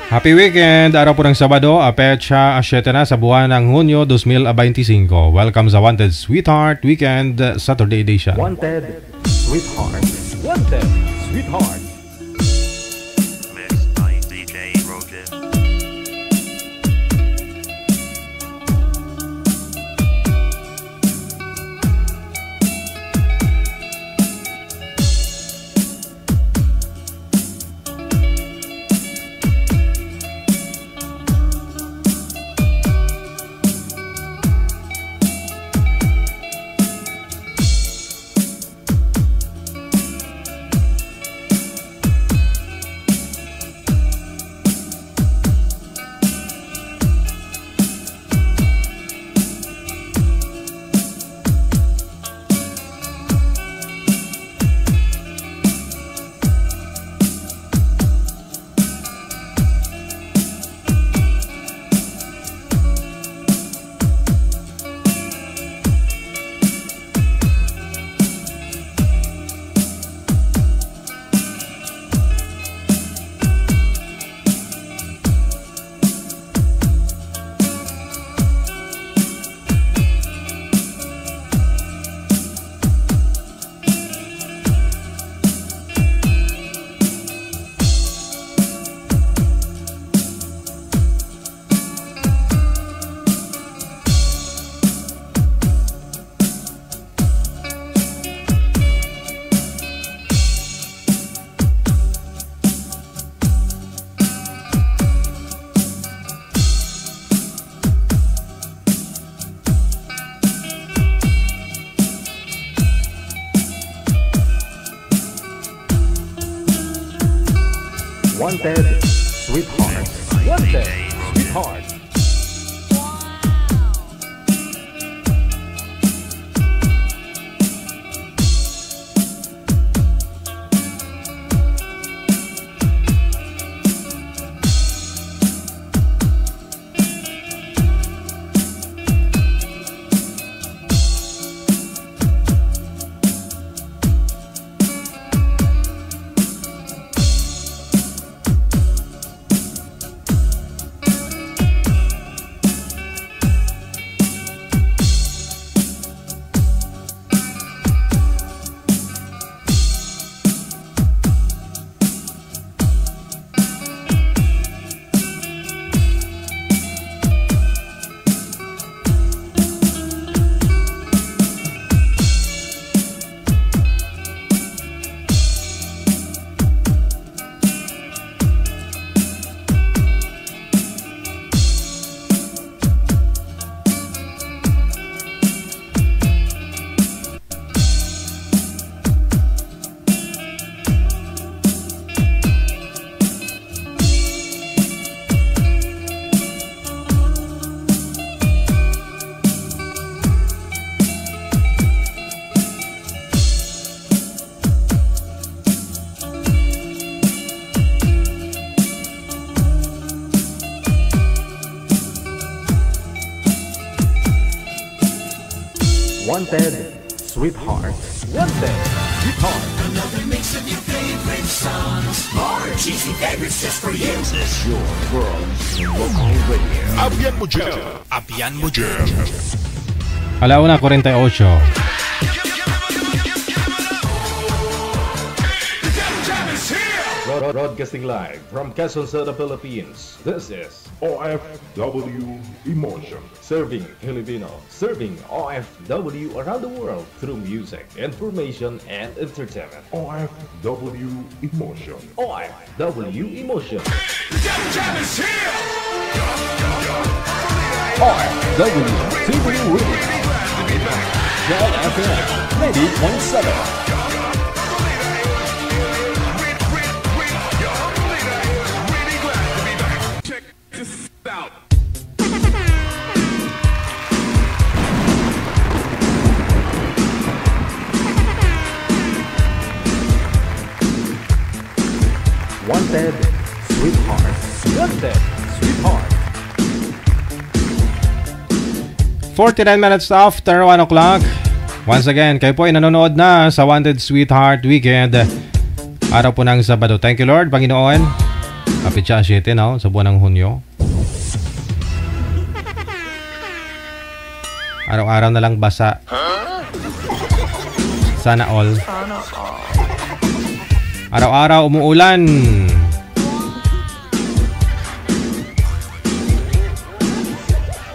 Happy weekend! Araw po ng Sabado, petsa 7 na sa buwan ng Hunyo 2025. Welcome sa Wanted Sweetheart Weekend Saturday Edition. Wanted Sweetheart. Wanted Sweetheart. Mixed by DJ Roger. Wanted Sweetheart. Wanted Sweetheart. Wanted Sweetheart. Wanted Sweetheart. Another mix of your favorite songs. More cheesy favorites just for you. This is your world local radio. Abian mo dyan. Abian mo dyan. Alauna 48. Broadcasting live from Quezon City, Philippines. This is OFW Emotion. Serving Filipino, serving OFW around the world through music, information, and entertainment. OFW Emotion. OFW Emotion. OFW TV Radio. Shell FM 90.7. Wanted Sweetheart. Wanted Sweetheart. 49 minutes after 1 o'clock. Once again, kayo po ay nanonood na sa Wanted Sweetheart Weekend. Araw po ng Sabado. Thank you, Lord, Panginoon. Petsa 7, no? Sa buwan ng Hunyo. Araw-araw na lang basa. Sana all. Araw-araw umuulan.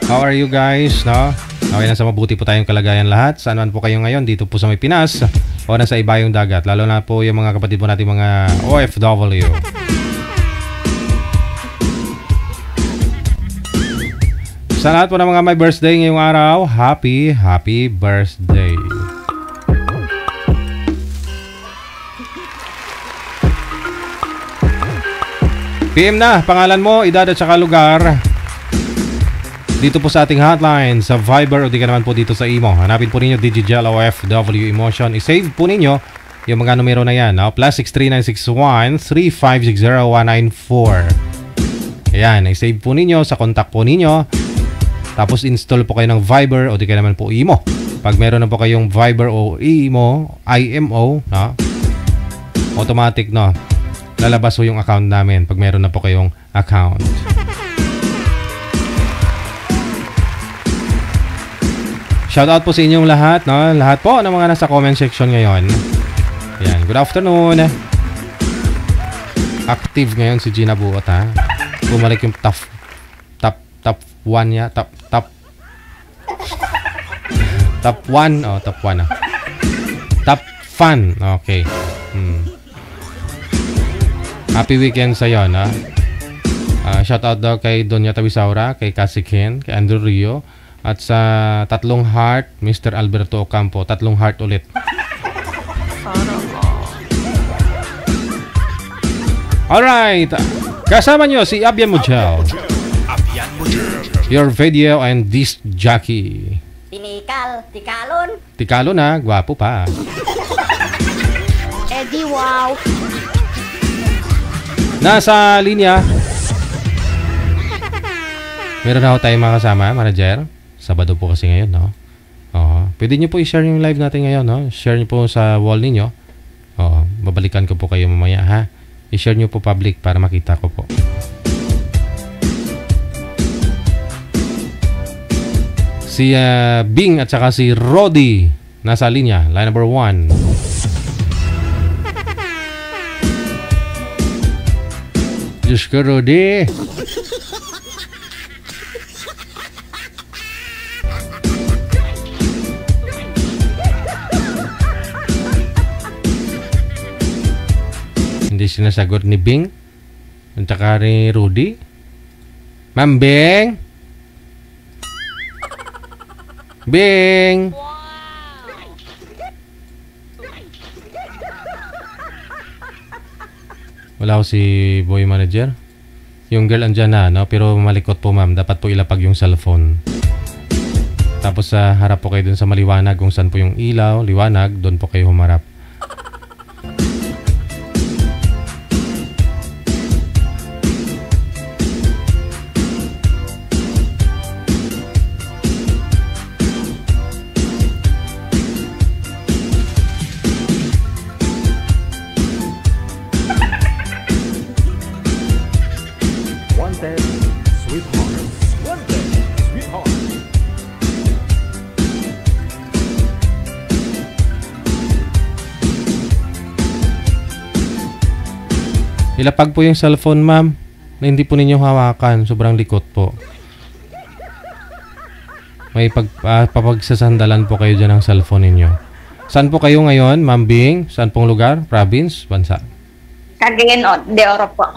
How are you guys, no? Okay, nasa mabuti po tayong kalagayan lahat. Saan man po kayo ngayon, dito po sa may Pinas o nasa ibayong dagat. Lalo na po yung mga kapatid po natin, mga OFW. Sa lahat po ng mga may birthday ngayong araw, happy birthday. PM na, pangalan mo, edad at saka lugar. Dito po sa ating hotline, sa Viber o di ka naman po dito sa Imo. Hanapin po ninyo Digigel OFW Emotion. I-save po ninyo yung mga numero na yan. No? +63961 3560194. Ayan, i-save po ninyo sa contact po ninyo. Tapos install po kayo ng Viber o di ka naman po Imo. Pag meron na po kayong Viber o IMO, no? Automatic, no? Lalabas po yung account namin pag meron na po kayong account. Shoutout po sa inyong lahat, no? Lahat po ng mga nasa comment section ngayon. Ayan, good afternoon. Active ngayon si Gina Buot, ha? Bumalik yung top 1 niya, top 1, oh, top 1 ah. Top fan, okay. Happy weekend sa iyo, no? Shoutout daw kay Donya Tabisaura, kay Kasikin, kay Andrew Rio, at sa tatlong heart, Mr. Alberto Ocampo, tatlong heart ulit. Alright, kasama nyo si Abian Mujel, your video and disc jockey. Tikalon na, gwapo pa. Eddie, wow. Nasa linya. Meron na ako tayong mga kasama, manager. Sabado po kasi ngayon, no? Pwede nyo po i-share yung live natin ngayon, no? Share nyo po sa wall ninyo. Babalikan ko po kayo mamaya, ha? I-share nyo po public para makita ko po. Si Bing at saka si Rodi nasa linya, line number 1. Diyos ko, Rodi. Hindi sinasagot ni Bing at saka ni Rodi. Ma'am Bing? Bing! Wala ko si boy manager. Yung girl andyan na, no? Pero malikot po, ma'am. Dapat po ilapag yung cellphone. Tapos sa harap po kayo dun sa maliwanag kung saan po yung ilaw, liwanag, doon po kayo humarap. Ilapag po yung cellphone, ma'am, na hindi po ninyo hawakan. Sobrang likot po. May papagsasandalan po kayo dyan ng cellphone ninyo. Saan po kayo ngayon, Ma'am Bing? Saan pong lugar? Province? Bansa? Cagayan de Oro po.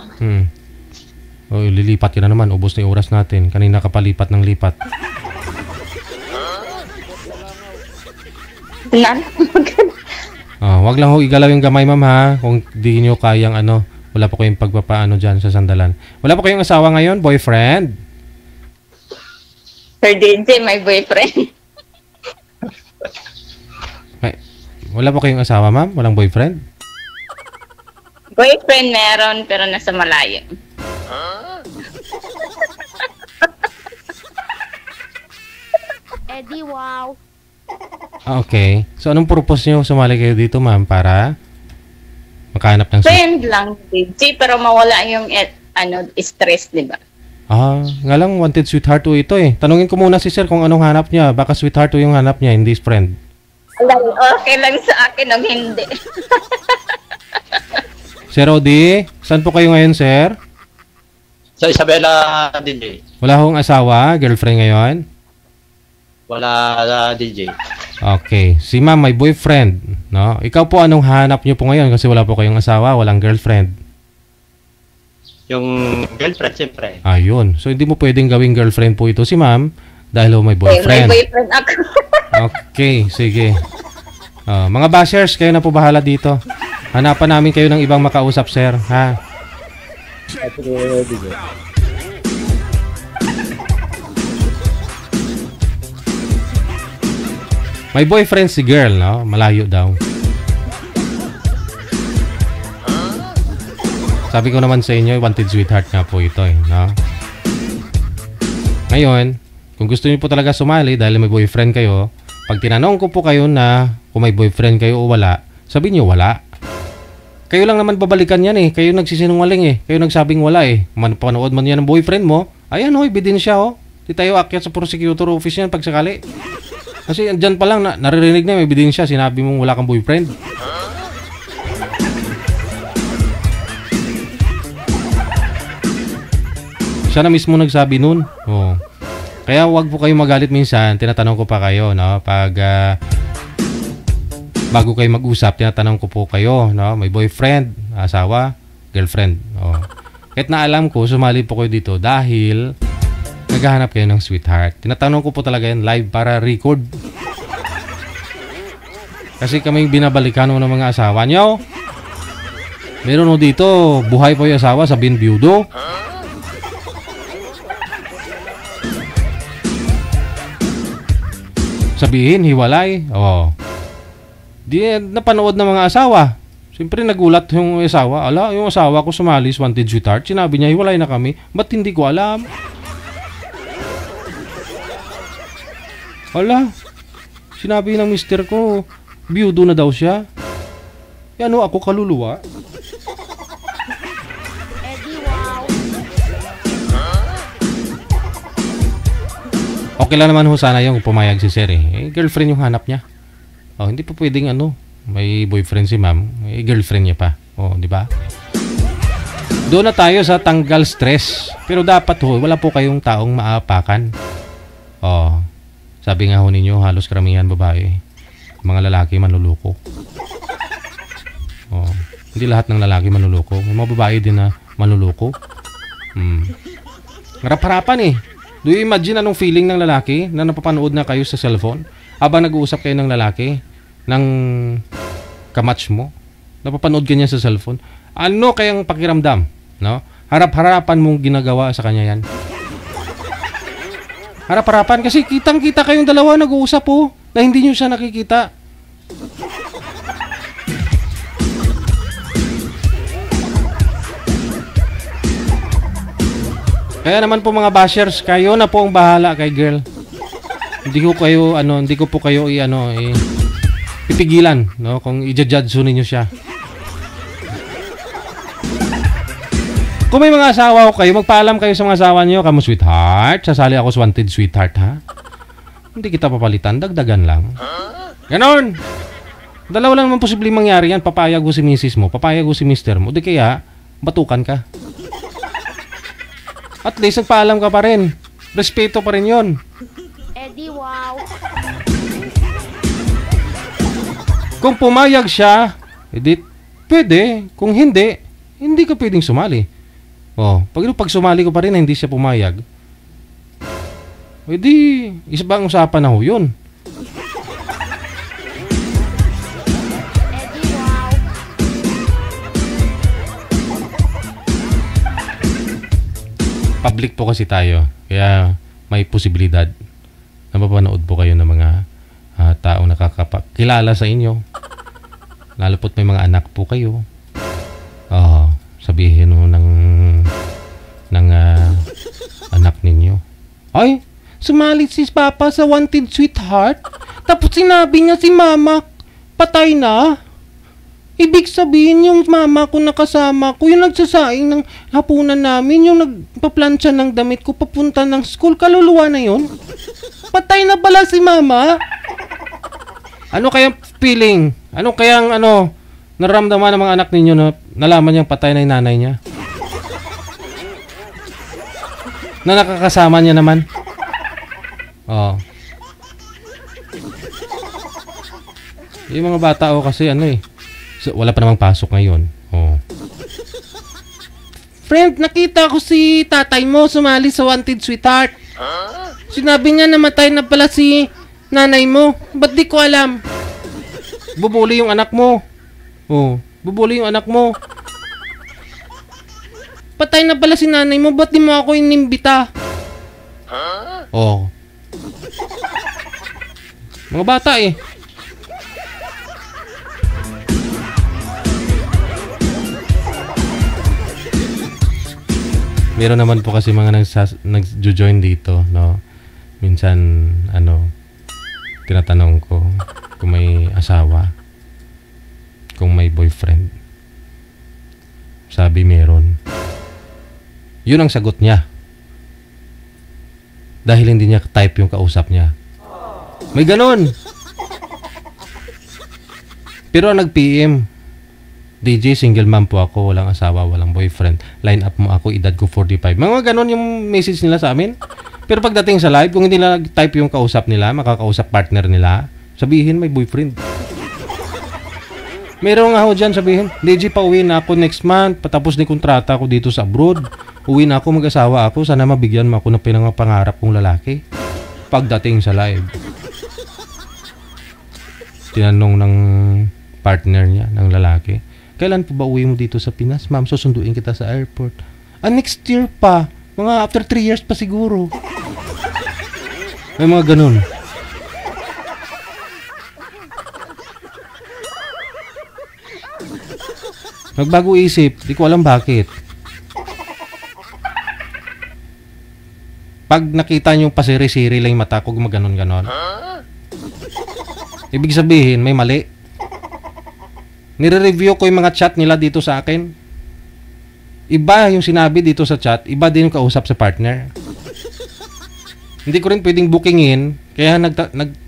Lilipat ka na naman. Ubos na yung oras natin. Kanina ka palipat ng lipat. Wag lang ho igalaw yung gamay, ma'am, ha? Kung di nyo kayang wala po kayong pagpapaano dyan sa sandalan. Wala po kayong asawa ngayon? Boyfriend? Sir DJ, my boyfriend. Wala po kayong asawa, ma'am? Walang boyfriend? Boyfriend meron, pero nasa malayo. Eddie, wow. Okay. So, anong purpose nyo sumali kayo dito, ma'am? Para makahanap ng... Friend lang, DJ, pero mawala yung stress, di ba? Nga lang, wanted sweetheart 2 ito eh. Tanungin ko muna si sir kung anong hanap niya. Baka sweetheart 2 yung hanap niya, hindi friend. Okay lang sa akin nung hindi. Sir Odi, saan po kayo ngayon, sir? Sa Isabela, DJ. Wala hong asawa, girlfriend ngayon? Wala, DJ. Okay. Si ma'am, may boyfriend, no? Ikaw po, anong hanap niyo po ngayon? Kasi wala po kayong asawa, walang girlfriend. Yung girlfriend, siyempre. Ayun. So, hindi mo pwedeng gawing girlfriend po ito si ma'am dahil may May boyfriend. boyfriend ako. Okay, sige. Mga bashers, kayo na po bahala dito. Hanapan namin kayo ng ibang makausap, sir. Ha? May boyfriend si girl, no? Malayo daw. Sabi ko naman sa inyo, wanted sweetheart nga po ito, no? Ngayon, kung gusto niyo po talaga sumali dahil may boyfriend kayo, pag tinanong ko po kayo na kung may boyfriend kayo o wala, sabihin niyo wala. Kayo lang naman babalikan yan eh. Kayo nagsisinungaling eh. Kayo nagsabing wala eh. Panood man yan ng boyfriend mo, ayan oh, ebidensya oh. Di tayo akyat sa prosecutor office yan pag sakali. Kasi dyan pa lang, naririnig na may ebidensya, sinabi mong wala kang boyfriend. Siya na mismo nagsabi nun. Oh. Kaya wag po kayo magalit minsan. Tinatanong ko pa kayo, no? Pag bago kayo mag-usap, tinatanong ko po kayo, no? May boyfriend, asawa, girlfriend. Oh. Kahit na alam ko, sumali po kayo dito dahil naghahanap kayo ng sweetheart. Tinatanong ko po talaga yan live para record. Kasi kami binabalikan ng mga asawa nyo. Meron o dito, buhay po yung asawa, sabihin biyudo. Sabihin, hiwalay. Oh. Di napanood ng mga asawa. Siyempre nagulat yung asawa. Ala, yung asawa ko sumali sa wanted sweetheart. Sinabi niya, hiwalay na kami. Ba't hindi ko alam? Ala, sinabi ng mister ko, biyudo na daw siya. Yan o, ako kaluluwa. Okay lang naman ho sana yung pumayag si sir eh. Girlfriend yung hanap niya. Oh, hindi pa pwedeng may boyfriend si ma'am, may girlfriend niya pa. Oh, di ba? Doon na tayo sa tanggal stress. Pero dapat ho, wala po kayong taong maapakan. Oh, sabi nga ho ninyo, halos karamihan babae. Mga lalaki manluloko. Oh, hindi lahat ng lalaki manluloko. May mga babae din na manluloko. Harap-harapan eh. Do you imagine anong feeling ng lalaki na napapanood na kayo sa cellphone? Habang nag-uusap kayo ng lalaki, ng kamatch mo, napapanood ka niya sa cellphone. Ano kayang pakiramdam? No? Harap-harapan mong ginagawa sa kanya yan. Harap-harapan kasi kitang-kita kayong dalawa nag-uusap po na hindi nyo siya nakikita. Kaya naman po mga bashers, kayo na po ang bahala kay girl. Hindi ko po kayo pipigilan, no, kung i-judge niyo siya. Kung may mga asawa ko kayo, magpaalam kayo sa mga asawa niyo, kamo sweetheart, sasali ako sa wanted sweetheart ha. Hindi kita papalitan, dagdagan lang. Ganon. Dalawa lang naman posibleng mangyari yan, papayag ko si misis mo, papayag ko si mister mo, di kaya batukan ka. At least nagpaalam ka pa rin. Respeto pa rin yun. Eddie, wow. Kung pumayag siya, edi pwede. Kung hindi, hindi ka pwedeng sumali. Oh, pag sumali ko pa rin na hindi siya pumayag, edi isa bang usapan na ho yun. Public po kasi tayo, kaya may posibilidad na mapanood po kayo ng mga taong nakakakilala sa inyo. Lalo po't may mga anak po kayo. Sabihin mo ng anak ninyo, ay, sumali si Papa sa wanted sweetheart, tapos sinabi niya si Mama patay na. Ibig sabihin yung mama ko nakasama ko, yung nagsasaing ng hapunan namin, yung nagpaplansya ng damit ko papunta ng school, kaluluwa na yun? Patay na pala si mama. Ano kayang feeling? Ano kayang naramdaman ng mga anak ninyo na nalaman niyang patay na yung nanay niya? Na nakakasama niya naman? Oo. Yung mga bata kasi wala pa namang pasok ngayon. Oh. Friend, nakita ko si tatay mo sumali sa Wanted Sweetheart. Sinabi niya namatay na pala si nanay mo. Ba't di ko alam? Bubuli yung anak mo. Oh, bubuli yung anak mo. Patay na pala si nanay mo. Ba't di mo ako inimbita? Oh. Mga bata Meron naman po kasi mga nag-join dito, no? Minsan, tinatanong ko kung may asawa, kung may boyfriend. Sabi meron. Yun ang sagot niya. Dahil hindi niya type yung kausap niya. May ganon. Pero nag-PM, DJ, single mom po ako, walang asawa, walang boyfriend. Line up mo ako, edad ko 45. Mga ganon yung message nila sa amin. Pero pagdating sa live, kung hindi nila type yung kausap nila, makakausap partner nila, sabihin may boyfriend. Meron nga ho dyan sabihin, DJ, pauwi na ako next month, patapos ni kontrata ako dito sa abroad. Uwi na ako, mag-asawa ako, sana mabigyan mo ako ng pinangapangarap kong lalaki. Pagdating sa live, tinanong ng partner niya, ng lalaki, kailan po ba uwi mo dito sa Pinas? Ma'am, susunduin kita sa airport. Next year pa. Mga after 3 years pa siguro. May mga ganun. Nagbago isip. Di ko alam bakit. Pag nakita nyo pasiri-siri lang yung mata ko, gumaganon-ganon. Ibig sabihin, may mali. Nire-review ko yung mga chat nila dito sa akin. Iba yung sinabi dito sa chat, iba din yung kausap sa partner. Hindi ko rin pwedeng bookingin, kaya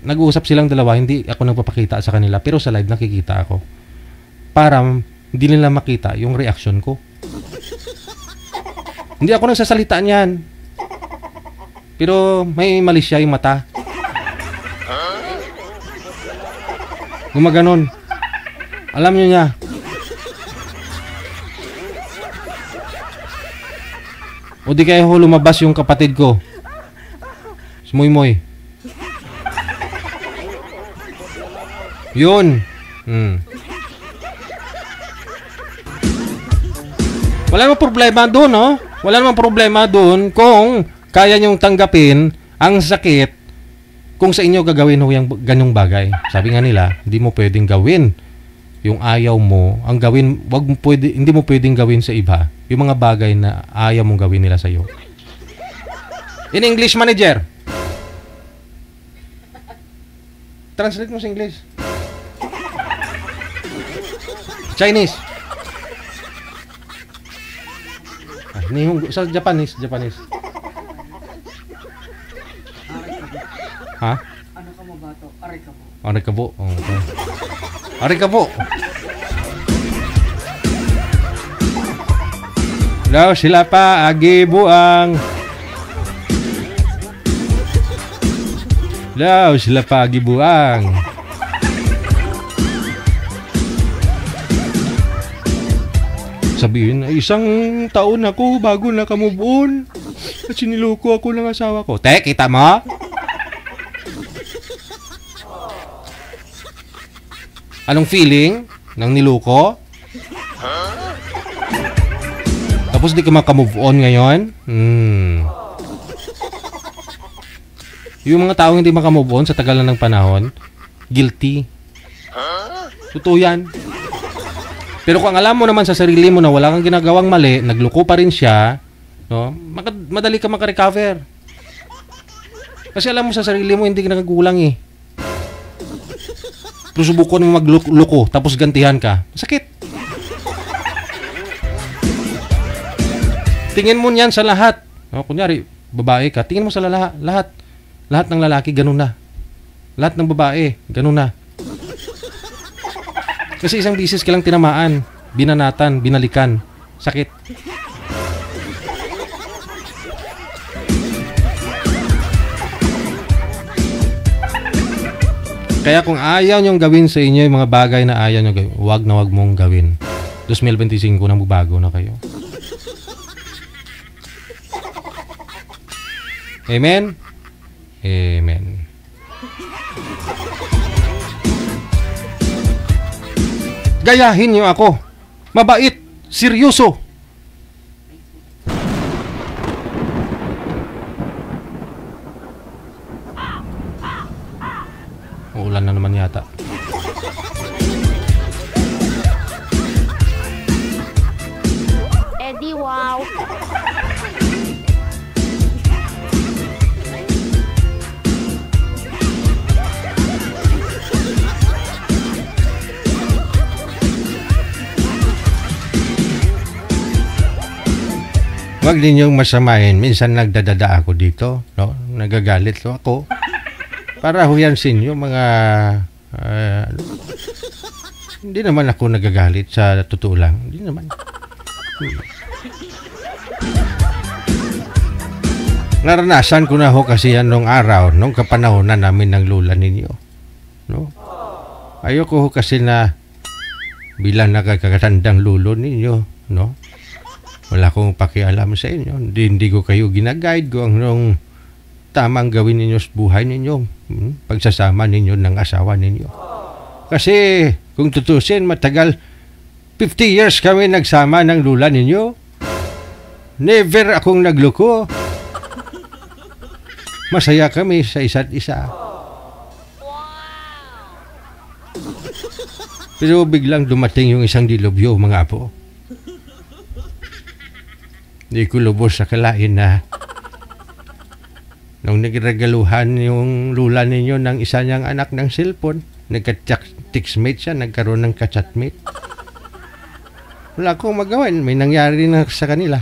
nag-uusap silang dalawa, hindi ako nagpapakita sa kanila, pero sa live nakikita ako. Para hindi nila makita yung reaction ko. Hindi ako nagsasalita niyan. Pero may mali siya yung mata. Gumaganon. Alam nyo niya. O di kaya lumabas yung kapatid ko. Sumuy-moy. Yun. Wala namang problema doon, no? Wala namang problema doon kung kaya nyong tanggapin ang sakit kung sa inyo gagawin ho yung ganyong bagay. Sabi nga nila, hindi mo pwedeng gawin yung ayaw mo, ang gawin, hindi mo pwedeng gawin sa iba yung mga bagay na ayaw mong gawin nila sa iyo. In English, manager. Translate mo sa English. Chinese. Sa Japanese. Ha? Ano ka mo ba to? Arikabo. Arikabo. Okay. Arikabo. Daw sila pa agibuang. Daw sila pa agibuang. Sabihin, isang taon ako bago nakamove on. At siniloko ako ng asawa ko. Te, kita mo? Anong feeling ng niloko? Tapos di ka makamove on ngayon? Yung mga taong hindi makamove on sa tagal na ng panahon, guilty. Totoo yan. Pero kung alam mo naman sa sarili mo na wala kang ginagawang mali, nagloko pa rin siya, no? Madali ka makarecover. Kasi alam mo sa sarili mo, hindi ka nakagulang subukan mo magloko tapos gantihan ka. Sakit. Tingin mo niyan sa lahat. O, kunyari, babae ka, tingin mo sa lahat. Lahat ng lalaki, ganun na. Lahat ng babae, ganun na. Kasi isang bisis ka lang tinamaan, binanatan, binalikan. Sakit. Kaya kung ayaw nyong gawin sa inyo yung mga bagay na ayaw nyong gawin, wag na wag mong gawin. 2025 na magbago na kayo. Amen? Amen. Gayahin niyo ako. Mabait, seryoso. Uulan na naman yata. Eddie, wow. Wag ninyong masamahin. Minsan nagdadada ako dito, no? Nagagalit ako. Para huyan sa inyo mga hindi naman ako nagagalit sa totoo lang. Hindi naman. Naranasan ko na ho kasi yan nung araw, nung kapanahonan namin ng lula ninyo. No? Ayoko ho kasi na bilang nakakatandang lulo ninyo, no? Wala akong pakialam sa inyo. Hindi ko kayo ginaguide ko ang tamang gawin ninyo sa buhay ninyo. Pagsasama ninyo ng asawa ninyo. Kasi kung tutusin, matagal 50 years kami nagsama ng lula ninyo. Never akong nagloko. Masaya kami sa isa't isa. Pero biglang dumating yung isang dilubyo, mga apo. Hindi ko lubos sa kalain na nung nagregaluhan yung lula ninyo ng isa niyang anak ng cellphone, nagka-textmate siya, nagkaroon ng ka-chatmate. Wala akong magawin, may nangyari na sa kanila.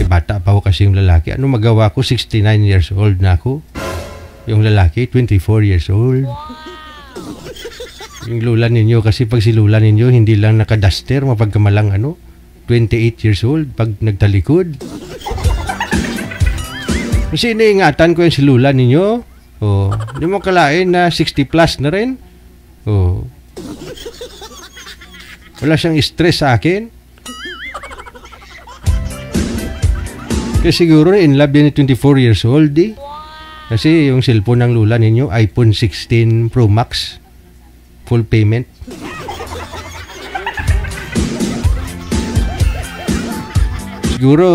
Bata pa ako kasi yung lalaki. Ano magawa ko? 69 years old na ako. Yung lalaki, 24 years old. Yung lula ninyo, kasi pag si lula ninyo, hindi lang naka-duster, mapagkamalang 28 years old, pag nagtalikod. Kasi iniingatan ko yung si lula ninyo. Oh, hindi mo kalain na 60 plus na rin. Oh. Wala siyang stress sa akin. Kasi siguro in love yan ni 24 years old eh. Kasi yung cellphone ng lula ninyo, iPhone 16 Pro Max. Full payment. Siguro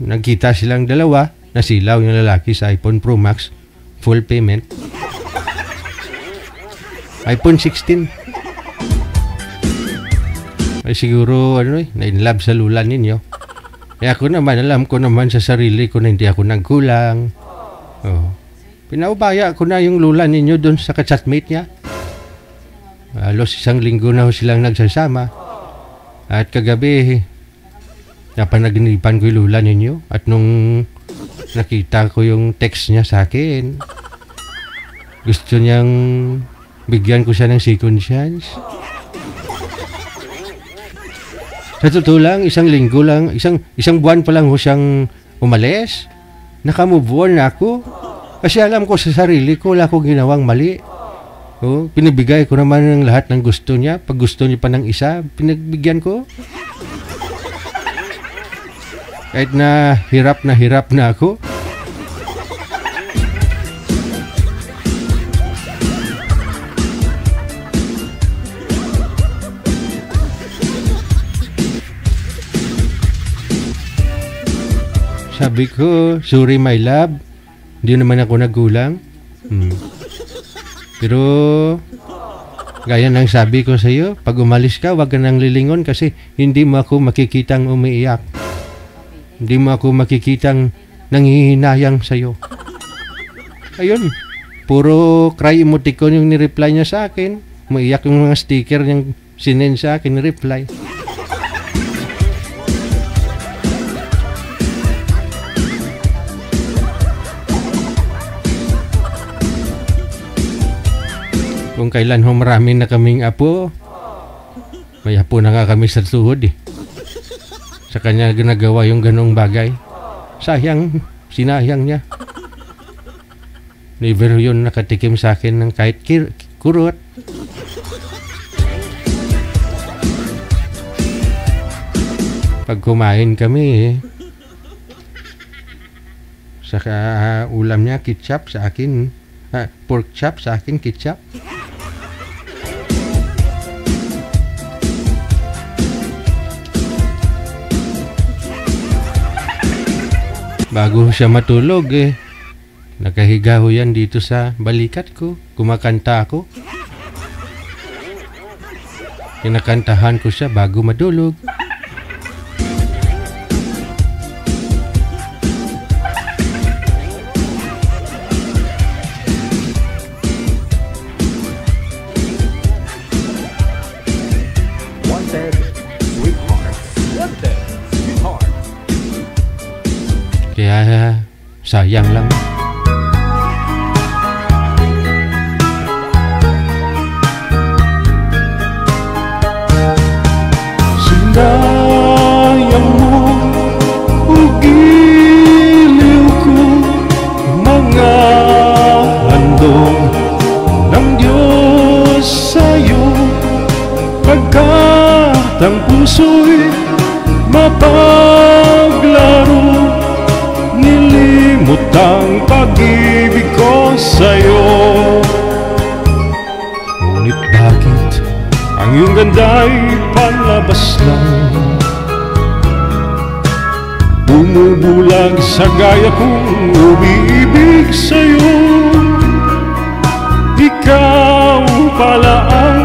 nagkita silang dalawa, nasilaw yung lalaki sa iPhone Pro Max. Full payment. iPhone 16. Ay siguro na in love sa lula ninyo. Kaya ako naman, alam ko naman sa sarili ko na hindi ako nagkulang. Oh. Pinaubaya ko na yung lula ninyo doon sa ka-chatmate niya. Halos isang linggo na ho silang nagsasama. At kagabi, napanaginipan ko yung lula ninyo. At nung nakita ko yung text niya sa akin, gusto niyang bigyan ko siya ng second chance. Sa totoo lang, isang linggo lang, isang buwan pa lang ho siyang umalis. Nakamove on na ako. Kasi alam ko sa sarili ko, wala akong ginawang mali. Oh, pinibigay ko naman ng lahat ng gusto niya. Pag gusto niya pa ng isa, pinagbigyan ko. Kahit na hirap na ako. Sabi ko, sorry my love. Hindi naman ako nagkulang. Pero, gaya ng sabi ko sa iyo, pag umalis ka, wag ka nang lilingon kasi hindi mo ako makikitang umiiyak. Hindi mo ako makikitang Nanghihinayang sa'yo. Ayun. Puro cry emoticon yung ni-reply niya sa akin. Umiiyak yung mga sticker niyang sinend sa akin, ni-reply. Kung kailan ho marami na kaming apo, may apo na nga kami sa tuhod eh. Sa kanya ginagawa yung ganong bagay. Sayang, sinayang niya. Never yun nakatikim sa akin ng kahit kurot. Pag kumain kami eh, saka ulam niya ketchup sa akin, pork chop sa akin ketchup. Bago siya matulog eh, nakahiga ho yan dito sa balikat ko. Kumakanta ako. Kinakantahan ko siya bago matulog. Wanted, sweetheart. Wanted, sweetheart. Kaya sayang lang. Sinayang mo ugiliw ko, mga handog ng Diyos sa'yo, pagkat ang puso'y mapaglaro, nilimot ang pag-ibig ko sa'yo. Ngunit bakit ang iyong ganda'y palabas lang, bumubulag sa gaya kong umiibig sa'yo? Ikaw pala ang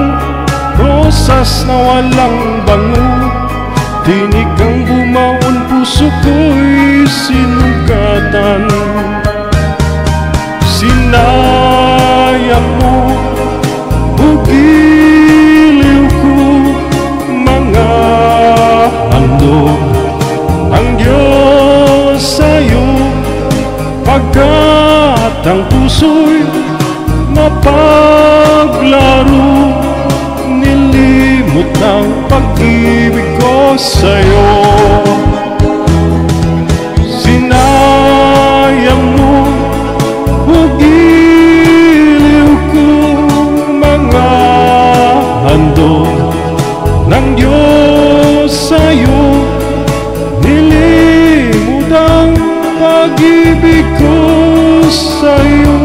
rosas na walang bango, tinig kang bumaon, puso ko'y sinugatan. Sinayang mo, ugiliw ko, mga handog ang Diyos sa'yo, pagkat ang puso'y mapaglaro, nilimot ang pag-ibig ko sa'yo. Sinayang mo, ugiliw ko, mga handog ng Diyos sa'yo, nilimot ang pag-ibig ko sa'yo,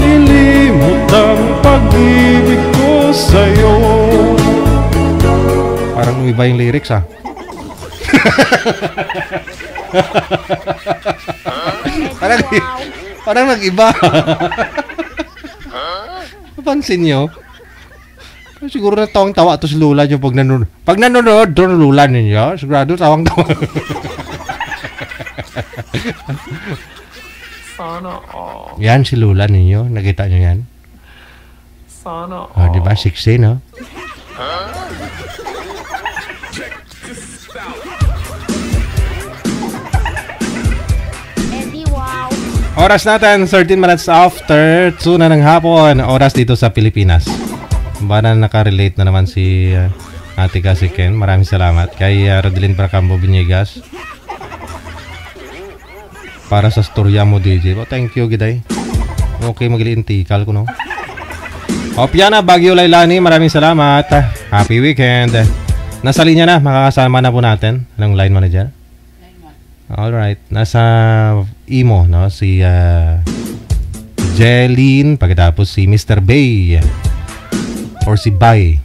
nilimot ang pag-ibig ko sa'yo. Parang iba yung lyrics ah. parang nag-iba. Napansin nyo? Siguro na tawang-tawa to si Lula yung pag nanonood doon Lula ninyo, sigurado tawang-tawa. Sana all. Yan si Lula ninyo, nakita nyo yan? Sana Oh, di ba? 16, no? Eddie, wow. Oras natin, 13 minutes after 2 na ng hapon. Oras dito sa Pilipinas. Bana nakarelate na naman si Ate Kasi Ken. Maraming salamat. Kay Rodelyn Bracambo Villegas. Para sa storya mo, DJ. Oh, thank you, Giday. Okay, mag-iintikal ko, no? Opiana, Baguio, Lailani. Maraming salamat. Happy weekend. Nasa linya na. Makakasama na po natin. Anong line manager? Alright. Nasa Imo, no? Si Jeline. Pagkatapos si Mr. Bay. Or si Bay.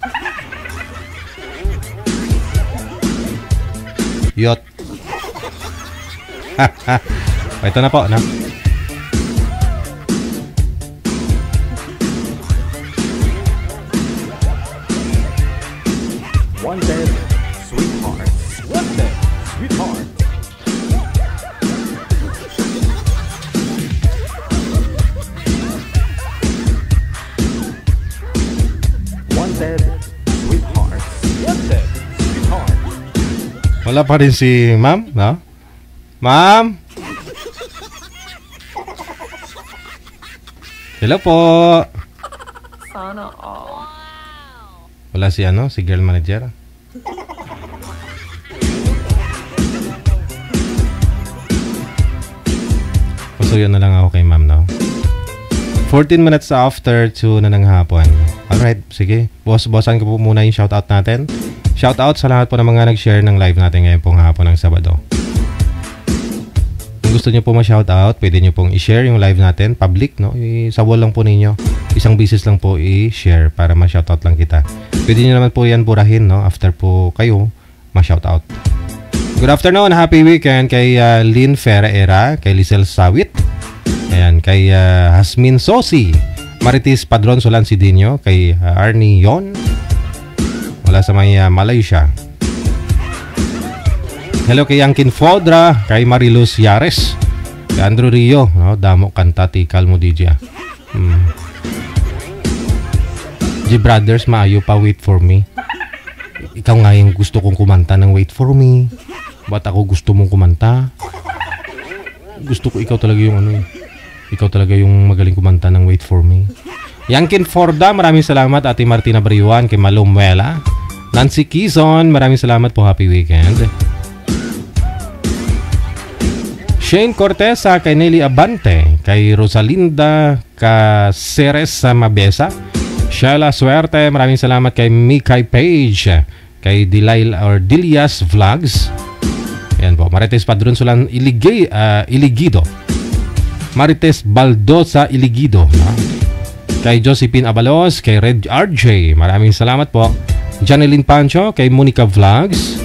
Yot. Ito na po, no? Wanted, sweetheart. Wanted, sweetheart. said, sweetheart. Yes, said, sweetheart. Wala pa rin si ma'am, no? Ma'am? Hello po. Sana all. Wala si si girl manager. Pasuyo na lang ako kay ma'am, no? 14 minutes after 2 na ng hapon. Alright, sige. Bossan ko po muna yung shoutout natin. Shoutout sa lahat po ng mga nag-share ng live natin ngayon pong hapon ng Sabado. Kung gusto nyo po ma-shoutout, pwede nyo pong i-share yung live natin. Public, no? Sa wall lang po ninyo. Isang bisis lang po i-share para ma-shoutout lang kita. Pwede nyo naman po yan burahin, no? After po kayo ma-shoutout. Good afternoon, happy weekend kay Lynn Ferreira, kay Lizelle Sawit, ayan, kay Hasmin Sosi, Maritis Padron Solan Sidinyo, kay Arnie Yon, wala sa may Malaysia. Hello kay Yankin Fodra, kay Mariluz Yares, kay Andrew Rio, no? Damo kantati kalmo DJ. G Brothers, maayo pa wait for me. Ikaw nga yung gusto kong kumanta ng wait for me. Ba't ako gusto mong kumanta? Gusto ko ikaw talaga yung ikaw talaga yung magaling kumanta ng wait for me. Yankin Forda, maraming salamat. Ate Martina Bariwan, kay Malumuela. Nancy Kizon, maraming salamat po. Happy weekend. Shane Cortesa, kay Nelly Abante, kay Rosalinda Caceres Mabesa. Sheila Suerte, maraming salamat kay Mikay Page, kay Dilias Vlogs. Ayan po, Marites Padron Solan Iligido. Marites Baldosa Iligido. Kay Josephine Abalos, kay Red RJ, maraming salamat po. Janeline Pancho, kay Monica Vlogs.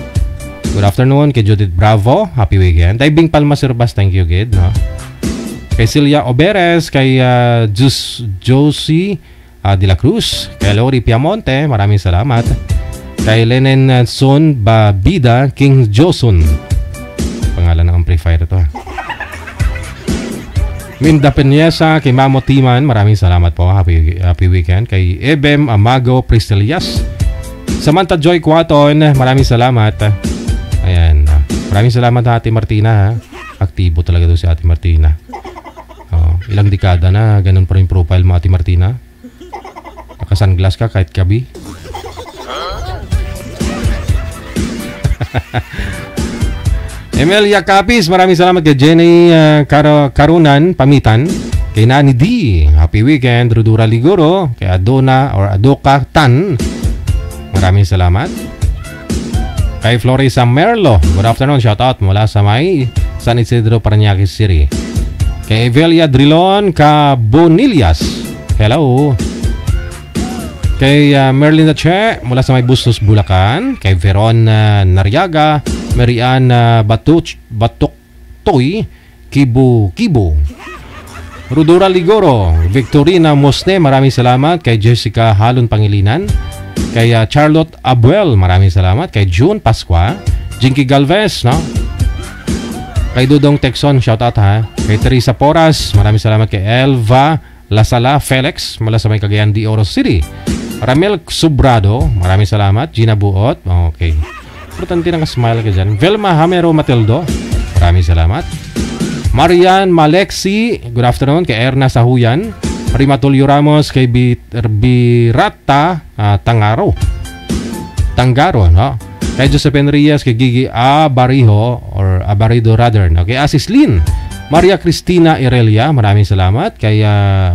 Good afternoon, kay Judith Bravo, happy weekend. Diving Palma Sirbas, thank you, Gid. No? Kay Celia Oberes, kay Josie De La Cruz, kay Lori Piamonte, maraming salamat. Kay Lenen Son Babida, King Josun. Pangalan ng amplifier ito. Minda Peñesa, kay Mamo Timan, maraming salamat po. Happy weekend. Kay Ebem Amago Pristelias. Samantha Joy Quaton, maraming salamat. Ayan. Maraming salamat Ate Martina. Ha? Aktibo talaga doon si Ate Martina. Ilang dekada na, ganun pa rin profile mo Ate Martina. Naka-sunglass ka kahit gabi. Emelia Capis, maraming salamat kay Jenny Karunan Pamitan, kay Nani D, happy weekend. Rudura Liguro, kay Adona or Adoka Tan, maraming salamat. Kay Florisa Merlo, good afternoon, shout out mula sa may San Isidro, Parañaque City. Kay Evelia Drilon Cabonillas, hello. Kay Merlin Che mula sa may Bustos, Bulacan. Kay Veron Nariaga, Marian Batuktoy, Kibo. Rudura Ligoro, Victorina Mosne, maraming salamat. Kay Jessica Halon Pangilinan. Kay Charlotte Abuel, maraming salamat. Kay June Pasqua, Jinky Galvez, no? Kay Dudong Texon, shout out ha. Kay Teresa Poras, maraming salamat. Kay Elva Lasala Felix mula sa may Cagayan de Oro City. Ramel Subrado, maraming salamat. Gina Buot, okay. Importante na ka-smile ka dyan. Velma Hamero Matildo, maraming salamat. Marian Malexi, good afternoon. Kay Erna Sahuyan. Rima Tulio Ramos, kay Birata Tangaro, no? Kay Josephine Reyes, kay Gigi Abarido rather, no? Kay Asis Lin, Maria Cristina Irelia, maraming salamat. Kay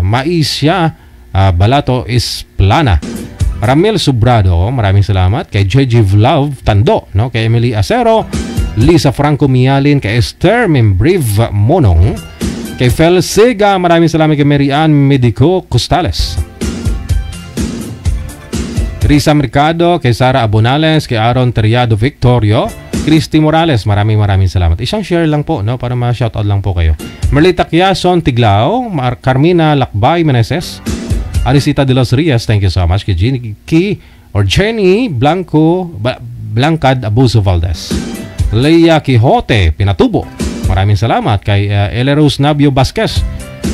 Maisya Balato Isplana, Ramel Subrado, maraming salamat. Kay JG Vlove Tando, no? Kay Emily Acero, Lisa Franco Mialin, kay Esther Membriv Monong, kay Fel Sega, maraming salamat. Kay Marian Medico Costales, Risa Mercado, kay Sara Abonales, kay Aaron Teriado Victorio, Christy Morales, maraming salamat. Isang share lang po, no, para ma-shoutout lang po kayo. Merlita Quiason Tiglao, Carmina Lakbay Meneses, Arisita de los Rias, thank you so much. Kay Jenny Blancad Abuso Valdez, Leia Quijote Pinatubo, maraming salamat. Kay Elerus Nabio Vasquez,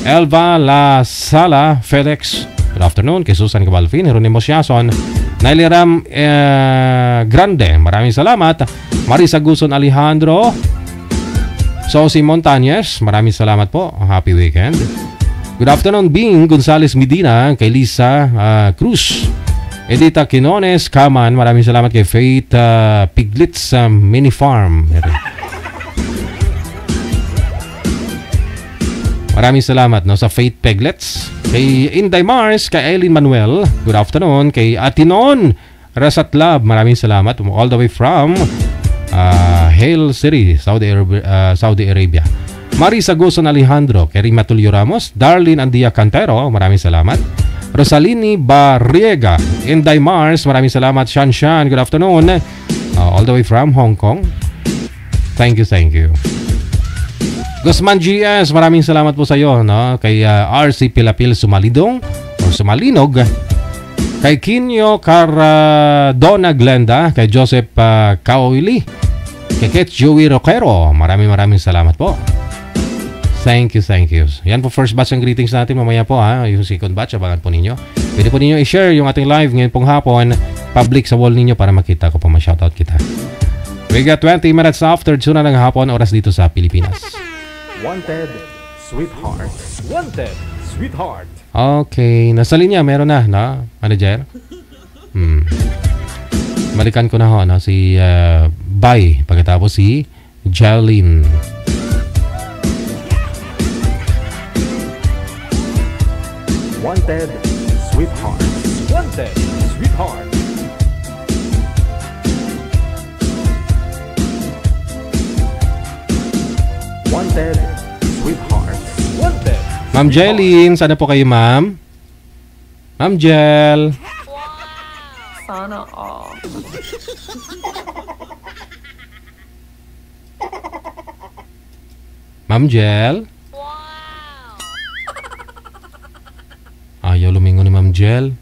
Elva La Sala Felix, good afternoon. Kay Susan Cabalfin, Jeronimo Siason, Nelly Ram Grande, maraming salamat. Marisa Guson Alejandro, Sosi Montañez, maraming salamat po. Happy weekend. Good afternoon, Bing Gonzales Medina, kay Lisa Cruz, Edita Quinones Kaman, maraming salamat kay Faith Piglets Mini Farm. Maraming salamat no sa Faith Piglets. Kay Inday Mars, kay Eileen Manuel, good afternoon. Kay Atinon Rasat Lab, maraming salamat all the way from Hale City, Saudi Arabia. Marisa Guzon Alejandro, kay Rima Tulio Ramos, Darlene Andia Cantero, maraming salamat. Rosalini Barriega, Inday Mars, maraming salamat. Shanshan, good afternoon. All the way from Hong Kong. Thank you. Guzman GS, maraming salamat po sa iyo, no? Kay RC Pilapil Sumalidong o Sumalinog, kay Kinyo Caradona Glenda, kay Joseph Kaoili, kay Ket Joey Roquero, maraming salamat po. Thank you. Yan po first batch ng greetings natin. Mamaya po yung second batch, abangan po ninyo. Pwede po ninyo i-share yung ating live ngayon pong hapon, public sa wall ninyo para makita ko po, ma-shoutout kita. We got 20 minutes after 2 na ng hapon, oras dito sa Pilipinas. Wanted, sweetheart. Wanted, sweetheart. Okay, nasa linya, meron na, manager? Balikan ko na ho, si Bay, pagkatapos si Jolene. Wanted, sweetheart. Wanted, sweetheart. Wanted, sweetheart. Wanted. Ma'am Jeline, sana po kayo, ma'am? Ma'am Jel. Sana all. Ma'am Jel? Ayaw lumingon ni Ma'am Jel.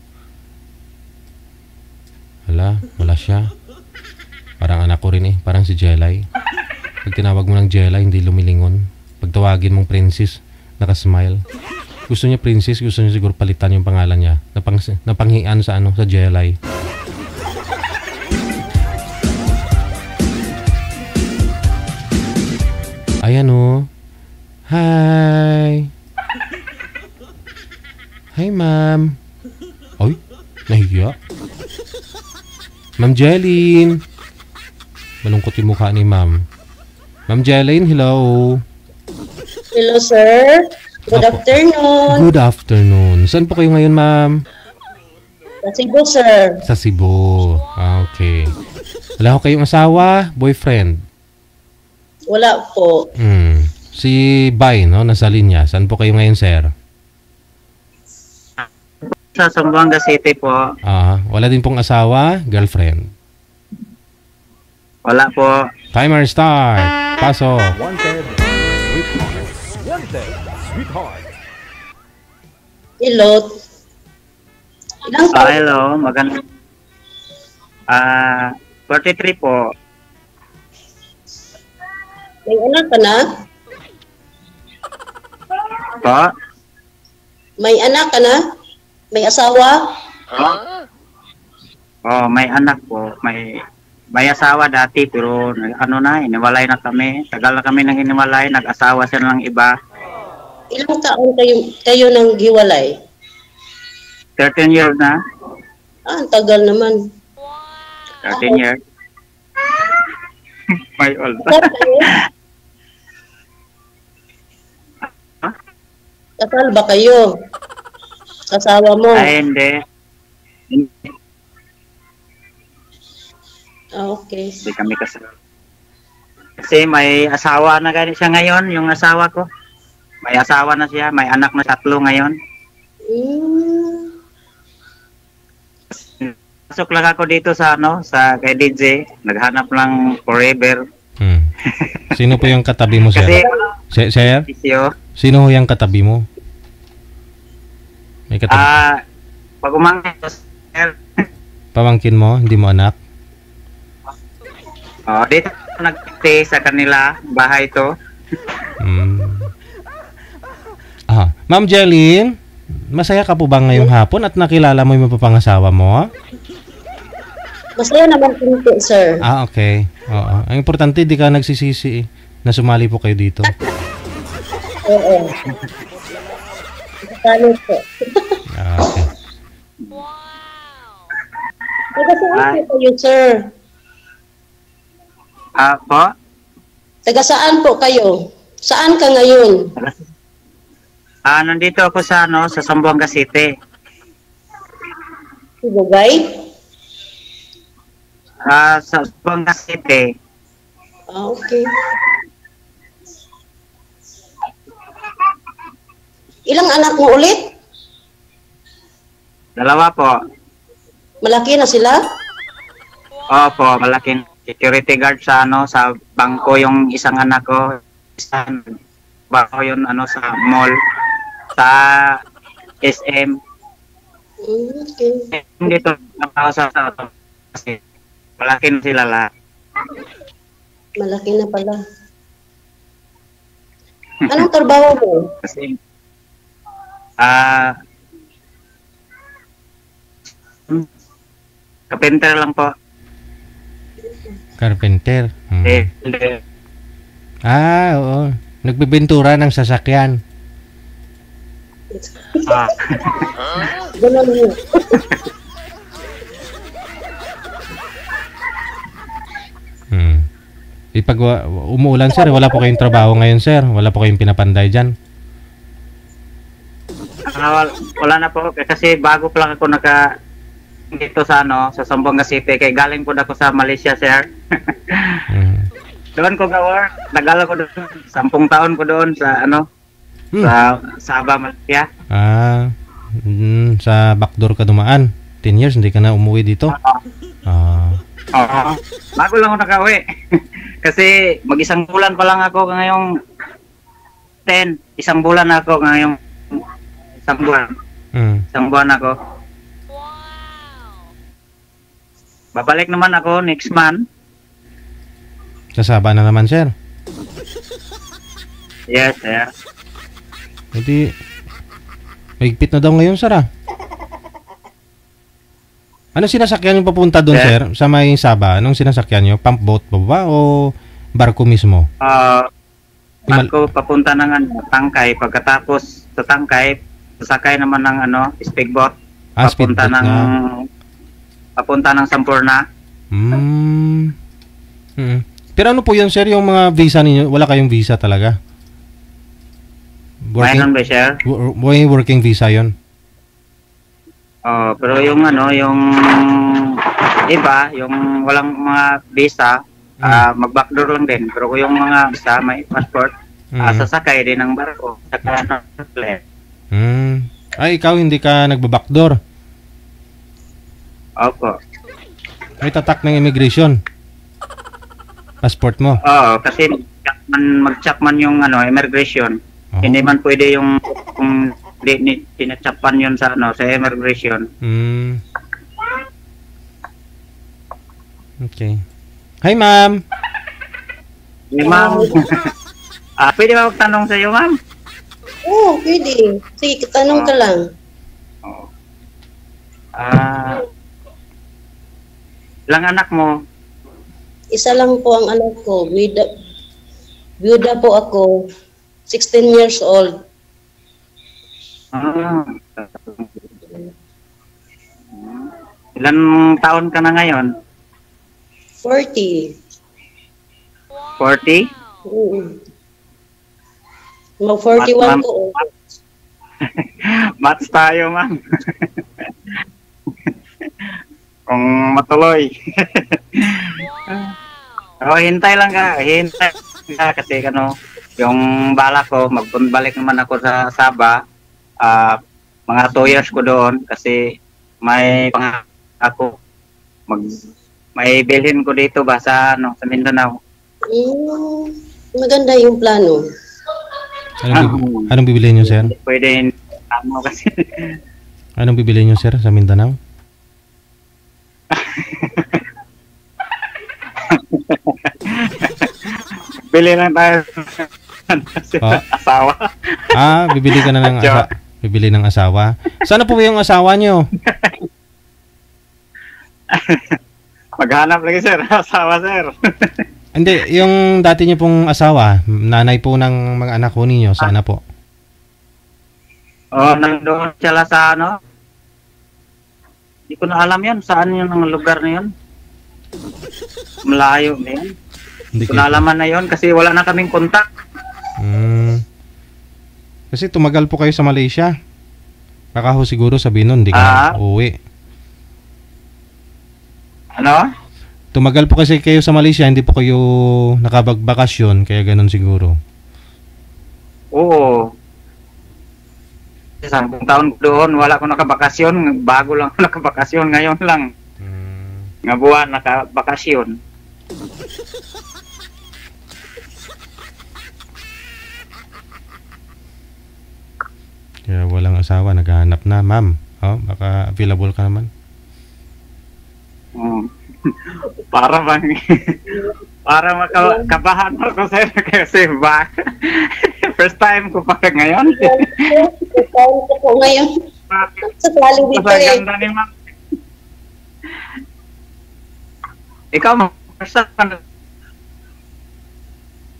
Wala siya. Parang anak ko rin parang si Jelay. Pag tinawag mo ng Jelay, hindi lumilingon. Pag tawagin mong Princess, nakasmile. Gusto niya Princess, gusto niya siguro palitan yung pangalan niya. Napanghian sa sa Jelay. Ayan Hi. Hi, ma'am. Ay, nahiya. Ma'am Jeline. Malungkot yung mukha ni ma'am. Ma'am Jeline, hello. Hello, sir. Good afternoon. Good afternoon. Saan po kayo ngayon, ma'am? Sa Cebu, sir. Sa Cebu. Okay. Wala ko kayong asawa, boyfriend? Wala po. Si Bay, nasa linya. Saan po kayo ngayon, sir? Sa Zamboanga City po. Wala din pong asawa, girlfriend? Wala po. Timer start. Paso. Wanted, sweetheart. Wanted, sweetheart. Hello. Ilang taon? Hello, maganda. 43 po. May anak ka na? Po? May anak ka na? May asawa? May anak po. May asawa dati pero hiniwalay na kami. Tagal na kami nang hiniwalay, nag-asawa siya ng iba. Ilang taon kayo nang hiwalay? 13 years na. Ang tagal naman. 13 years. May old. Kasal ba kayo? Kasawa mo? Ay, hindi. Okay. Hindi kami kasal. Kasi may asawa na ganit siya ngayon, yung asawa ko. May asawa na siya, may anak na 3 ngayon. Pasok lang ako dito sa sa kay DJ, naghanap lang forever. Sino po yung katabi mo, sir? Sir? Sino yung katabi mo? May katabi. Pag umangin, sir. Pamangkin mo, hindi mo anak? Dito nag-stay sa kanila, bahay to. Ma'am Jeline, masaya ka po ba ngayong hapon at nakilala mo yung mapapangasawa mo? Masaya naman po, sir. Okay. Oo. Ang importante, di ka nagsisisi eh, na sumali po kayo dito. Oo. Talo po. Okay. Taga saan po kayo, sir? Po? Taga saan po kayo? Saan ka ngayon? Nandito ako sa sa Zamboanga City. Bugay? Sa Zamboanga City. Okay. Ilang anak mo ulit? 2 po. Malaki na sila? Opo, malaking security guard sa sa bangko yung isang anak ko. Isang bangko yun sa mall, sa SM. Okay. Dito sa kasi malaki na sila lahat. Malaki na pala. Anong trabaho mo? Kasi carpenter lang po. Carpenter. Eh, Oo. Nagbibintura ng sasakyan. Ganun mo. Pag umuulan, sir, wala po kayong trabaho ngayon, sir. Wala po kayong pinapanday dyan. wala na po kasi bago pa lang ako dito sa sa Zamboanga City kay galing po ako sa Malaysia, sir. Doon ko work, nagala ko doon 10 taon ko doon sa sa Sabah, Malaysia. Sa backdoor ka dumaan. 10 years hindi ka na umuwi dito. Bago lang ako nakauwi. Kasi mag-isang bulan pa lang ako ngayong 10, isang bulan ako ngayong isang buwan. Isang buwan ako. Babalik naman ako next month. Sa Sabah na naman, sir. Yes, sir. Hindi. Mahigpit na daw ngayon, sir, Ano sinasakyan nyo papunta doon, sir? Sa may Sabah? Anong sinasakyan nyo? Pump boat ba o barko mismo? Barko papunta ng Tangkay. Pagkatapos sa Tangkay, sasakay naman ng speedboat. Papunta ng papunta ng Sampurna. Pero ano po yun, sir? Yung mga visa ninyo, wala kayong visa talaga? Mayroon ba, sir? Working visa yun? Pero yung yung iba, yung walang mga visa, mag-backdoor lang din. Pero yung mga visa, may passport, sasakay din ng barko. Saka ng plane. Ay, ikaw hindi ka nagba-backdoor? Opo. May tatak ng immigration? Passport mo? Oo, kasi mag-check man yung immigration. Hindi man pwede yung kung tinatsapan yun sa sa immigration. Okay. Hi, ma'am. Hey, ma'am. Pwede ba magtanong sa iyo, ma'am? Oo, pwede. Sige, tanong ka lang. Ilang anak mo? Isa lang po ang anak ko. Byuda po ako. 16 years old. Ilan taon ka na ngayon? 40. 40? Mag-41 ko. Mats tayo, ma'am. Kung matuloy. Hintay lang ka. Hintay ka kasi yung bala ko, magbalik naman ako sa Sabah. Mga 2 years ko doon kasi may ako may bilhin ko dito ba sa sa Mindanao. Maganda yung plano. Anong bibilihin nyo, sir? Pwede kasi. Anong bibilihin nyo, sir, sa Mindanao? Bili lang tayo asawa. Bibili ka na ng bibili ng asawa. Sana po yung asawa nyo? Maghanap lagi, sir. Asawa, sir. Hindi, yung dati niyo pong asawa, nanay po ng mga anak ko ninyo, sana po. Nandoon sila sa ano? Hindi ko na alam yan. Saan yun ang lugar na yun? Malayo na yun. Hindi Hindi ko na alaman na yun kasi wala na kaming kontak. Kasi tumagal po kayo sa Malaysia. Baka ho siguro sabihin nun, hindi ka na uuwi. Ano? Tumagal po kasi kayo sa Malaysia, hindi po kayo nakabagbakasyon, kaya ganun siguro. Oo. Isang taon doon, wala ko nakabakasyon. Bago lang ako nakabakasyon. Ngayon lang. Nga buwan nakabakasyon. Kaya walang asawa, naghahanap na, ma'am. Oh, baka available ka naman. Para bang para makabahan ako, sir, kasi first time ko pa ngayon. First time ko po ngayon. Sa sali dito eh. Ganda ni ma'am. Ikaw, first time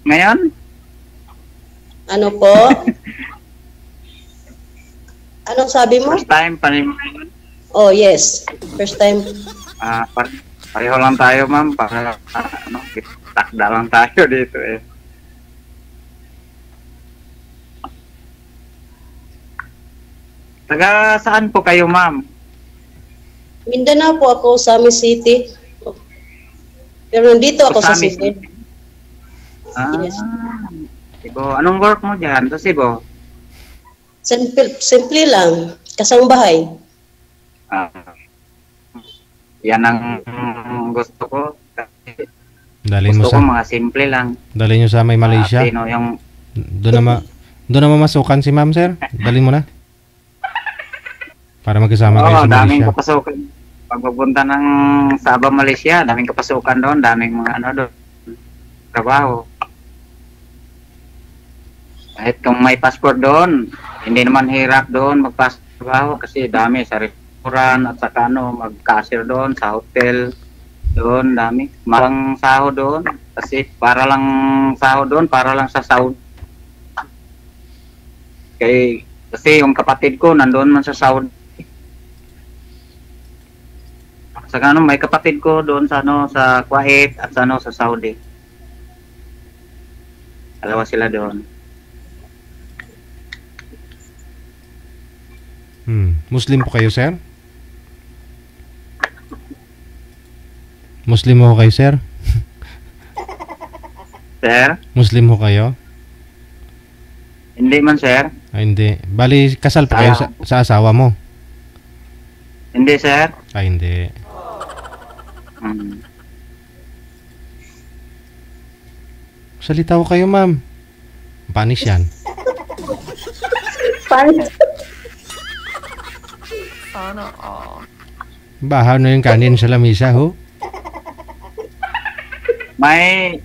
ngayon? Ano po? Anong sabi mo? First time pa rin. Oh, yes. First time. Pareho lang tayo, ma'am. Para, takda lang tayo dito eh. Taga saan po kayo, ma'am? Mindanao po ako, Sami City. Pero nandito ako sa Sami Cebu. Yes. Cebu. Anong work mo dyan sa Cebu? Simple lang. Kasang bahay. Yan ang gusto ko. Dalhin mo gusto ko mga simple lang. Dalhin nyo sa may Malaysia. Yung... Doon na mamasukan si ma'am, sir. Dalhin mo na. Para magkasama kayo sa Malaysia. Daming kapasukan. Pagpupunta ng Sabah, Malaysia, daming kapasukan doon. Daming mga doon. Trabaho. Kahit kung may passport doon, hindi naman hirap doon magpatrabaho kasi dami sa restaurant at saka mag-cashier doon sa hotel doon, dami. Malang sahod doon kasi para lang sahod doon, para lang sa sahod. Kasi yung kapatid ko nandoon man sa Saudi. Saka may kapatid ko doon sa sa Kuwait at sa Saudi. Dalawa sila doon. Muslim po kayo, sir? Muslim ho kayo, sir? Sir? Muslim ho kayo? Hindi man, sir. Hindi. Bali, kasal pa kayo sa asawa mo? Hindi, sir. Hindi. Salita ko kayo, ma'am. Panis yan. Panis? Sana Bahaw na yung kanin sa lamisa, ho? May...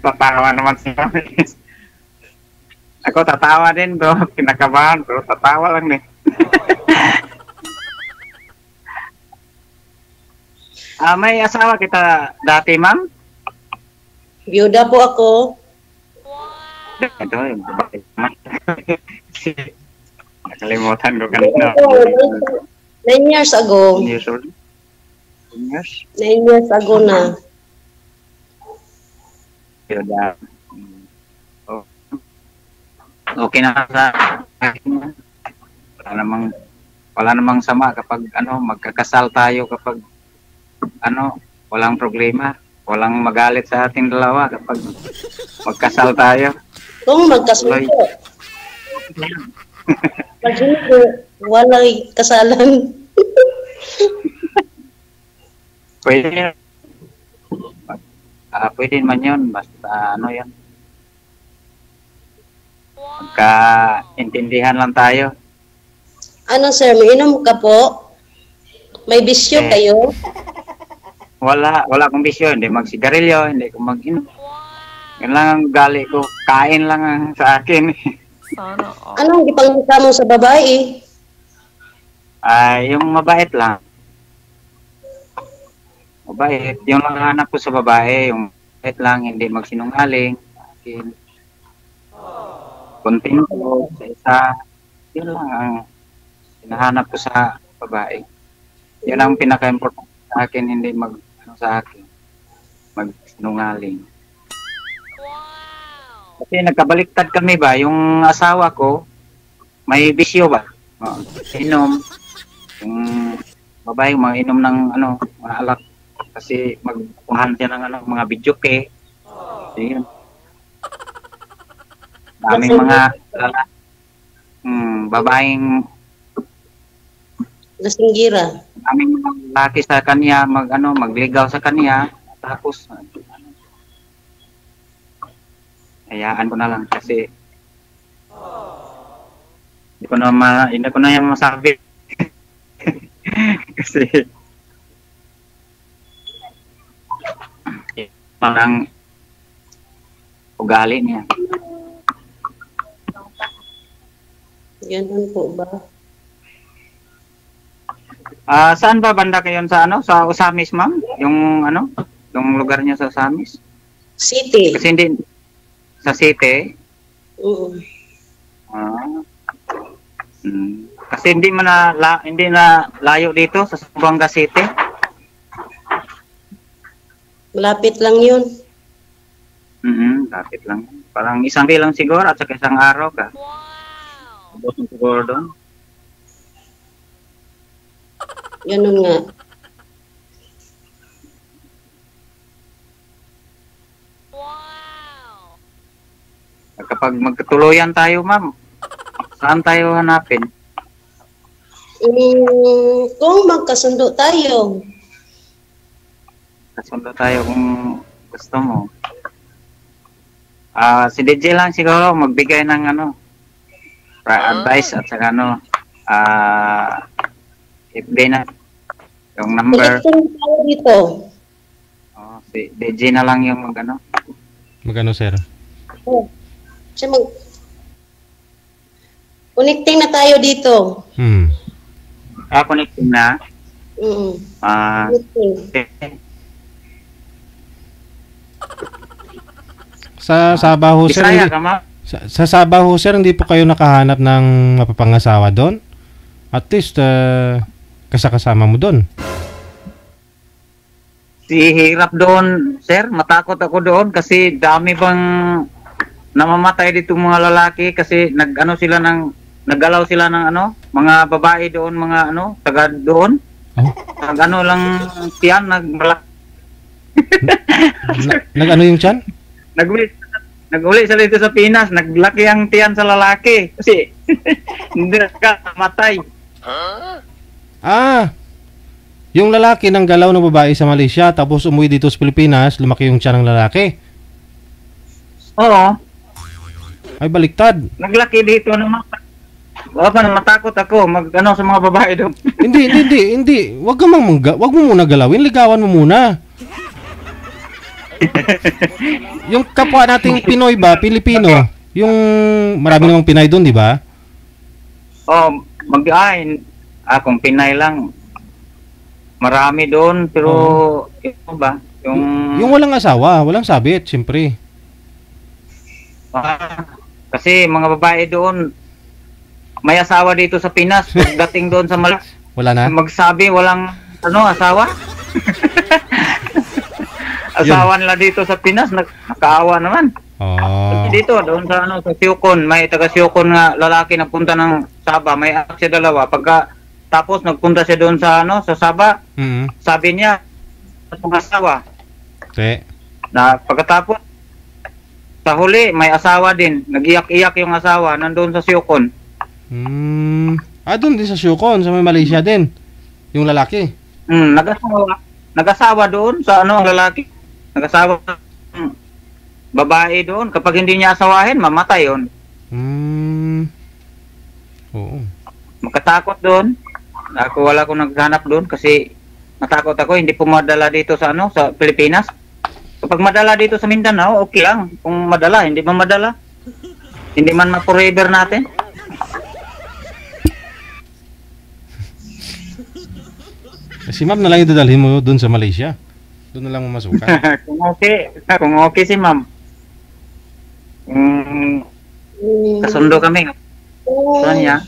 Tatawa naman siya. Ako tatawa din, bro. Kinakabahan, bro. Tatawa lang eh. May asawa kita dati, ma'am? Biyuda po ako. Ito, yung babae. Nakalimutan ko kanina. 9 years ago. 9 years old? 9 years? 9 years ago na. Okay na sa wala namang sama kapag magkakasal tayo kapag walang problema, walang magalit sa ating dalawa kapag magkasal tayo. Kung magkasal po. Pag hindi, walang kasalan. Pwede. Pwede man yun. Basta yan. Magkaintindihan lang tayo. Ano, sir? May inom ka po? May bisyo kayo? Wala akong bisyo. Hindi magsigarilyo, hindi ko mag-inom. Yan lang ang gali ko. Kain lang ang sa akin. Anong ipangita mo sa babae? Yung mabait lang. Mabait. Yung lang hanap ko sa babae, yung mabait lang, hindi magsinungaling. Akin. Kontento sa isa. Yun lang ang hinahanap ko sa babae. Yun ang pinaka-important sa akin, hindi sa akin. Magsinungaling. Kasi nagkabaliktad kami ba, yung asawa ko, may bisyo ba? Inom. Yung babae, inom ng mga alak. Kasi magkuhan siya ng mga bidyuke. Yun. Daming mga babaeng Lasinggira. daming mga lalaki sa kanya, magligaw sa kanya. Tapos, hayaan ko na lang kasi hindi ko na yung masabi. Kasi parang ugali niya. Ganun po ba? Saan ba banda kayo sa Osamis, ma'am? Yung yung lugar niya sa Osamis? City. Kasi hindi sa city. Oo. Kasi hindi na layo dito sa Zamboanga City. Malapit lang yun. Lapit lang. Parang isang day lang siguro at saka isang araw ka. Wow. Siguro doon. Ganun nga. Kapag magkatuluyan tayo, ma'am, saan tayo hanapin? Kung magkasundo tayo. Kasundo tayo kung gusto mo. Si DJ lang siguro magbigay ng advice at saka FB na yung number. Connecting tayo dito. Si DJ na lang yung Magano, sir? Siya connecting na tayo dito. Connecting na? Connecting. Sa Sabaho, sir, Bisaya ka, ma'am? sa Sabaho, sir, hindi po kayo nakahanap ng mapapangasawa doon? At least, kasama mo doon. Hirap doon, sir. Matakot ako doon kasi dami bang namamatay dito mga lalaki kasi naggalaw sila ng mga babae doon, mga taga doon. Oh? Lang tiyan, Nag-ano yung tiyan? Nag-uli sila dito sa Pinas, naglaki ang tiyan sa lalaki kasi hindi nakamatay. Yung lalaki ng galaw ng babae sa Malaysia tapos umuwi dito sa Pilipinas, lumaki yung tiyan ng lalaki. Oo. Ay, baliktad. Naglaki dito naman. Matakot ako sa mga babae doon. Hindi. Wag mo muna galawin, ligawan mo muna. Yung kapwa nating Pinoy ba, Pilipino, yung marami namang Pinay doon, di ba? Kung Pinay lang, marami doon, pero ito ba? Yung walang asawa, walang sabit, siyempre. Kasi mga babae doon, may asawa dito sa Pinas, pagdating doon sa wala na? Magsabi, walang asawa. Asawa nila dito sa Pinas, nakaawa naman. Dito, doon sa sa Siukon, may taga Siukon nga lalaki na punta ng Sabah, may anak siya dalawa. Tapos nagpunta siya doon sa sa Sabah, sabi niya, asawa. Na pagkatapos, sa huli, may asawa din. Nag-iyak-iyak yung asawa, nandoon sa Siukon. Doon din sa Siukon, sa may Malaysia din. Yung lalaki. Nag-asawa doon sa lalaki. Nag-asawa babae doon. Kapag hindi niya asawahin, mamatay yun. Oo. Makatakot doon. Wala akong naghanap doon kasi matakot ako. Hindi pumadala dito sa sa Pilipinas. Kapag madala dito sa Mindanao, okay lang. Kung madala, hindi man madala. Hindi man ma-forever natin. Si ma'am na lang idadalhin mo doon sa Malaysia. Doon na lang mamasukan. Kung okay si ma'am. Kasundo kami. So niya,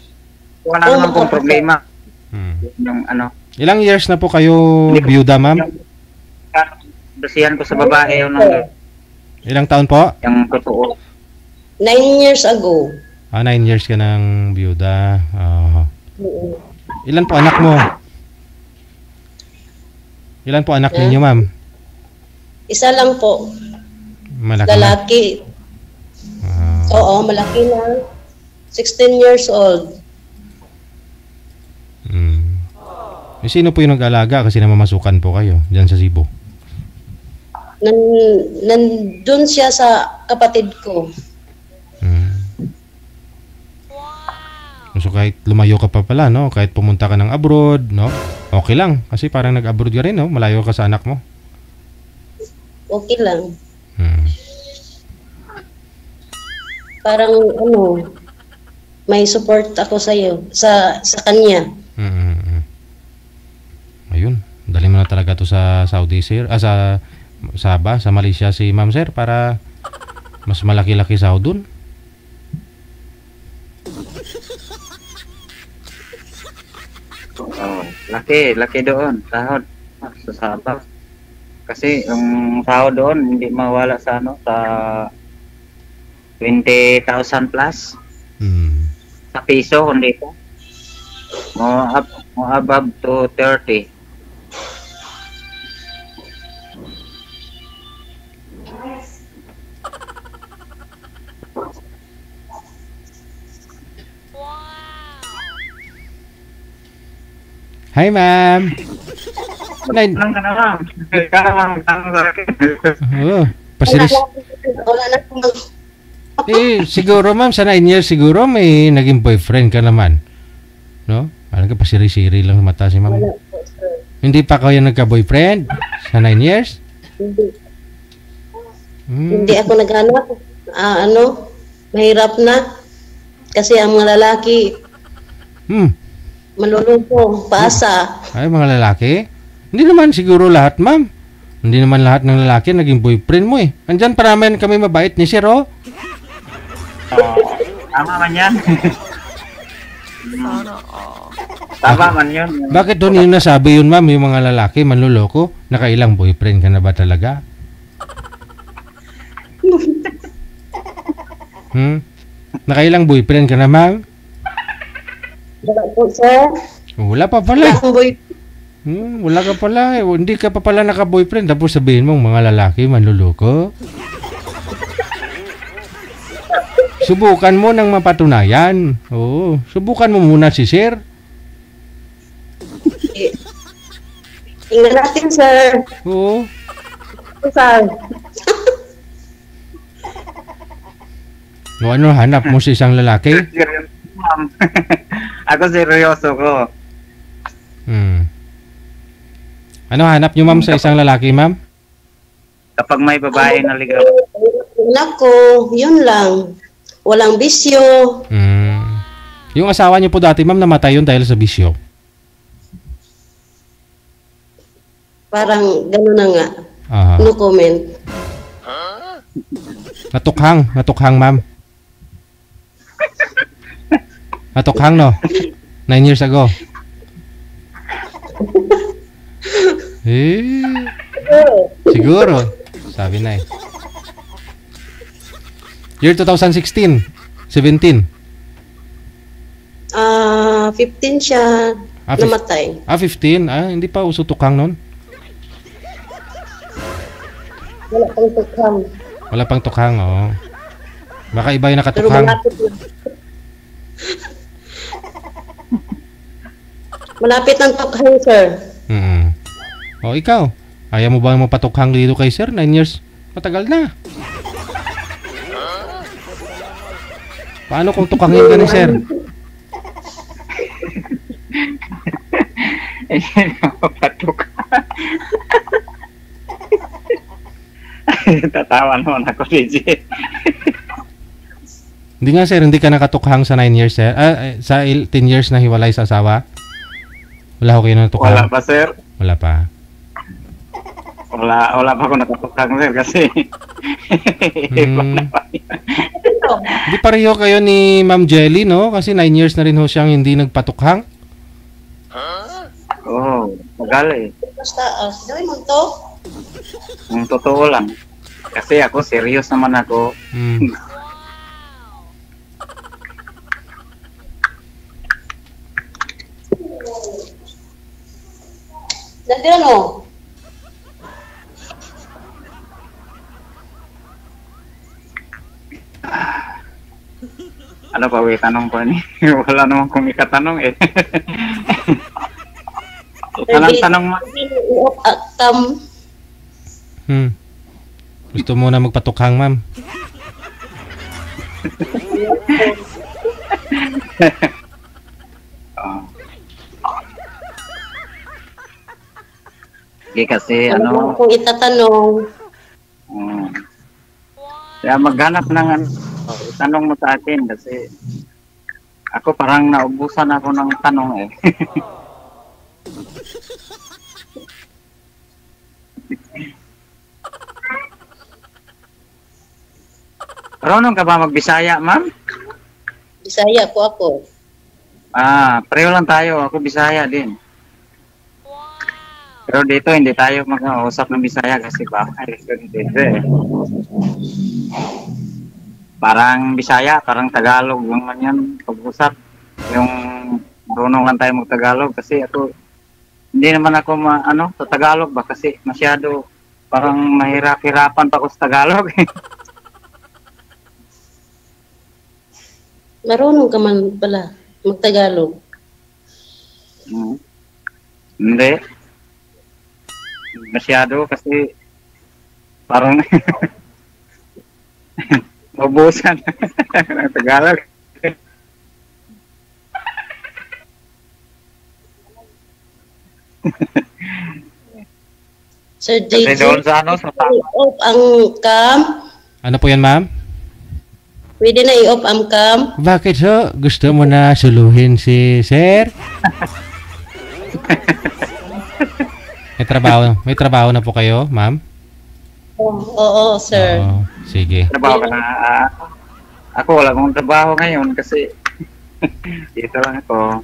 wala naman pong problema. Yung ano. Ilang years na po kayo byuda, ma'am? Basihan ko sa babae yun. Ilang taon po? Yung totoo. 9 years ago. 9 years ka ng byuda. Ilan po anak mo? Ilan po anak ninyo, ma'am? Isa lang po. Malaki Lalaki. Oo, malaki na. 16 years old. Sino po yung nag-alaga kasi namamasukan po kayo dyan sa Cebu? Nandun siya sa kapatid ko. So kahit lumayo ka pa pala, no? Kahit pumunta ka ng abroad, no? Okay lang. Kasi parang nag-abroad ka rin, no? Malayo ka sa anak mo. Okay lang. Parang may support ako sa kanya. Ayun. Dali mo na talaga to sa Saudi, sir. Sa Sabah, sa Malaysia si ma'am, sir, para mas malaki-laki sahod dun. Laki doon, sahod sa Sabah. Kasi yung sahod doon hindi mawala sa sa 20,000 plus. Sa piso kundi po. Mo above to 30. Hi, ma'am. Lang ka na, ma'am. Pasiris. Wala na akong Siguro, ma'am, sa 9 years siguro may naging boyfriend ka naman. No? Parang ka pasiri-siri lang mata si ma'am. Hindi pa kayo nagka-boyfriend sa 9 years? Hindi. Hindi ako naghanap. Mahirap na. Kasi ang mga lalaki, malulupo, paasa. Ay, mga lalaki? Hindi naman siguro lahat, ma'am. Hindi naman lahat ng lalaki naging boyfriend mo eh. Andyan para naman kami mabait ni Sir, oh. Tama man yan. Tama man yun. Bakit doon yung nasabi yun, ma'am, yung mga lalaki, manluloko? Nakailang boyfriend ka na ba talaga? Nakailang boyfriend ka na, ma'am? Wala po, sir. Wala pa pala. Wala ka pala. Hindi ka pa pala naka-boyfriend. Tapos sabihin mong mga lalaki, manluloko. Subukan mo nang mapatunayan. Oo. Subukan mo muna si Sir. Tingnan natin, sir. Oo. Sir. Ano, hanap mo si isang lalaki? Ako seryoso ko. Ano hanap nyo, ma'am, sa isang lalaki, ma'am? Kapag may babae na ligaw. Nako, yun lang. Walang bisyo. Yung asawa niyo po dati, ma'am, namatay yun dahil sa bisyo. Parang gano'n na nga. No comment. Natukhang, ma'am. Natukhang, no? 9 years ago. Siguro. Sabi na eh. Year 2016. 17. 15 siya namatay. 15? Hindi pa uso tukhang nun? Wala pang tukhang. Wala pang tukhang, oo. Baka iba yung Pero nakatukhang. Malapit ng tukhang, sir. O, ikaw? Ayaw mo ba mapatukhang dito kay Sir? 9 years? Matagal na. Paano kung tukhangin ka ni Sir? Tatawa naman ako, DJ. Hindi nga, Sir. Hindi ka nakatukhang sa 9 years, Sir. Sa 10 years na hiwalay sa asawa? Wala ko kayo natukhang? Wala pa, sir. Wala pa. Wala pa ako nakatukhang sir kasi. Hindi pareho kayo ni Ma'am Jelly, no? Kasi 9 years na rin ho siyang hindi nagpatukhang. Oo, magal eh. Basta, gawin mo to. Ang totoo lang. Kasi ako, serious naman ako. Nandiyan o. Ano pa, wait, tanong ko ni? Wala naman kung ikatanong eh. Anong tanong mo? Gusto mo na magpatukhang, ma'am? Hindi kasi ano. Kung itatanong. Kaya maghanap ng tanong mo sa akin kasi ako parang naubusan ako ng tanong eh. Marunong ka ba magbisaya, ma'am? Bisaya po ako. Pareho lang tayo. Ako Bisaya din. Pero dito hindi tayo mag-uusap ng Bisaya kasi bakit dito eh. Parang Bisaya, parang Tagalog lang yan pag-usap. Yung marunong lang tayo mag-Tagalog kasi ako hindi naman ako sa Tagalog ba kasi masyado parang mahirap-hirapan pa ako sa Tagalog. Marunong ka man pala mag-Tagalog. Hindi. Masyado kasi parang mabusan ng Tagalog. Sir JJ, doon sa i-off ang cam. Ano po yan, ma'am? Pwede na i-off ang cam. Bakit ho? Gusto mo na suluhin si sir? May trabaho na po kayo, ma'am? Oo, sir. Oo, sige. Trabaho ka na. Ako wala akong trabaho ngayon kasi dito lang ako.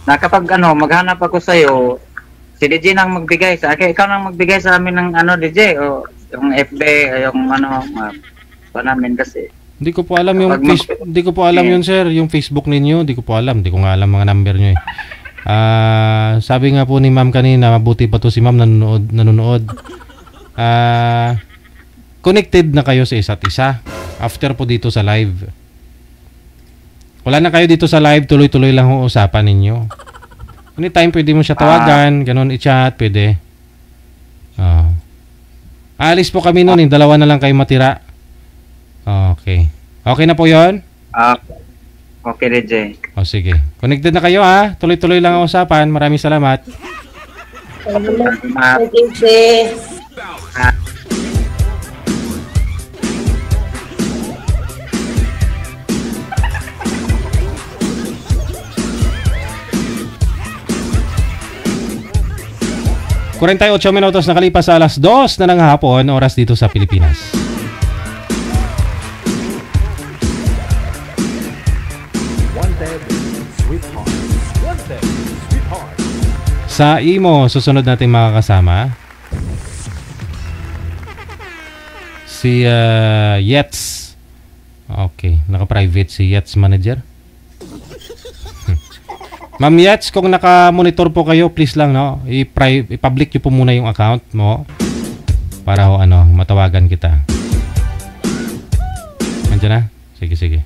Nakapag maghanap ako sa'yo, si DJ nang magbigay sa akin. Ikaw nang magbigay sa amin ng DJ o yung FB yung pa namin kasi. Hindi ko po alam yung hindi ko po alam yun, sir, yung Facebook ninyo, hindi ko po alam, hindi ko nga alam mga number niyo eh. Sabi nga po ni ma'am kanina, mabuti pa to si ma'am nanonood. Connected na kayo sa isa't isa after po dito sa live. Wala na kayo dito sa live, tuloy-tuloy lang ang usapan ninyo. Anytime pwede mo siya tawagan, ganun i-chat, pwede. Alis po kami noon, dalawa na lang kayo matira. Okay. Okay na po 'yon? Okay, DJ. Sige. Connected na kayo ha. Tuloy-tuloy lang ang usapan. Maraming salamat. Salamat, DJ. ...48 minutos nakalipas sa alas 2 na ng hapon, oras dito sa Pilipinas. Sa imo, susunod natin makakasama si Yets. Okay, naka-private si Yets manager. Ma'am Yets, kung naka-monitor po kayo, please lang no, i-public niyo po muna yung account mo para matawagan kita. Nandiyan na? Sige.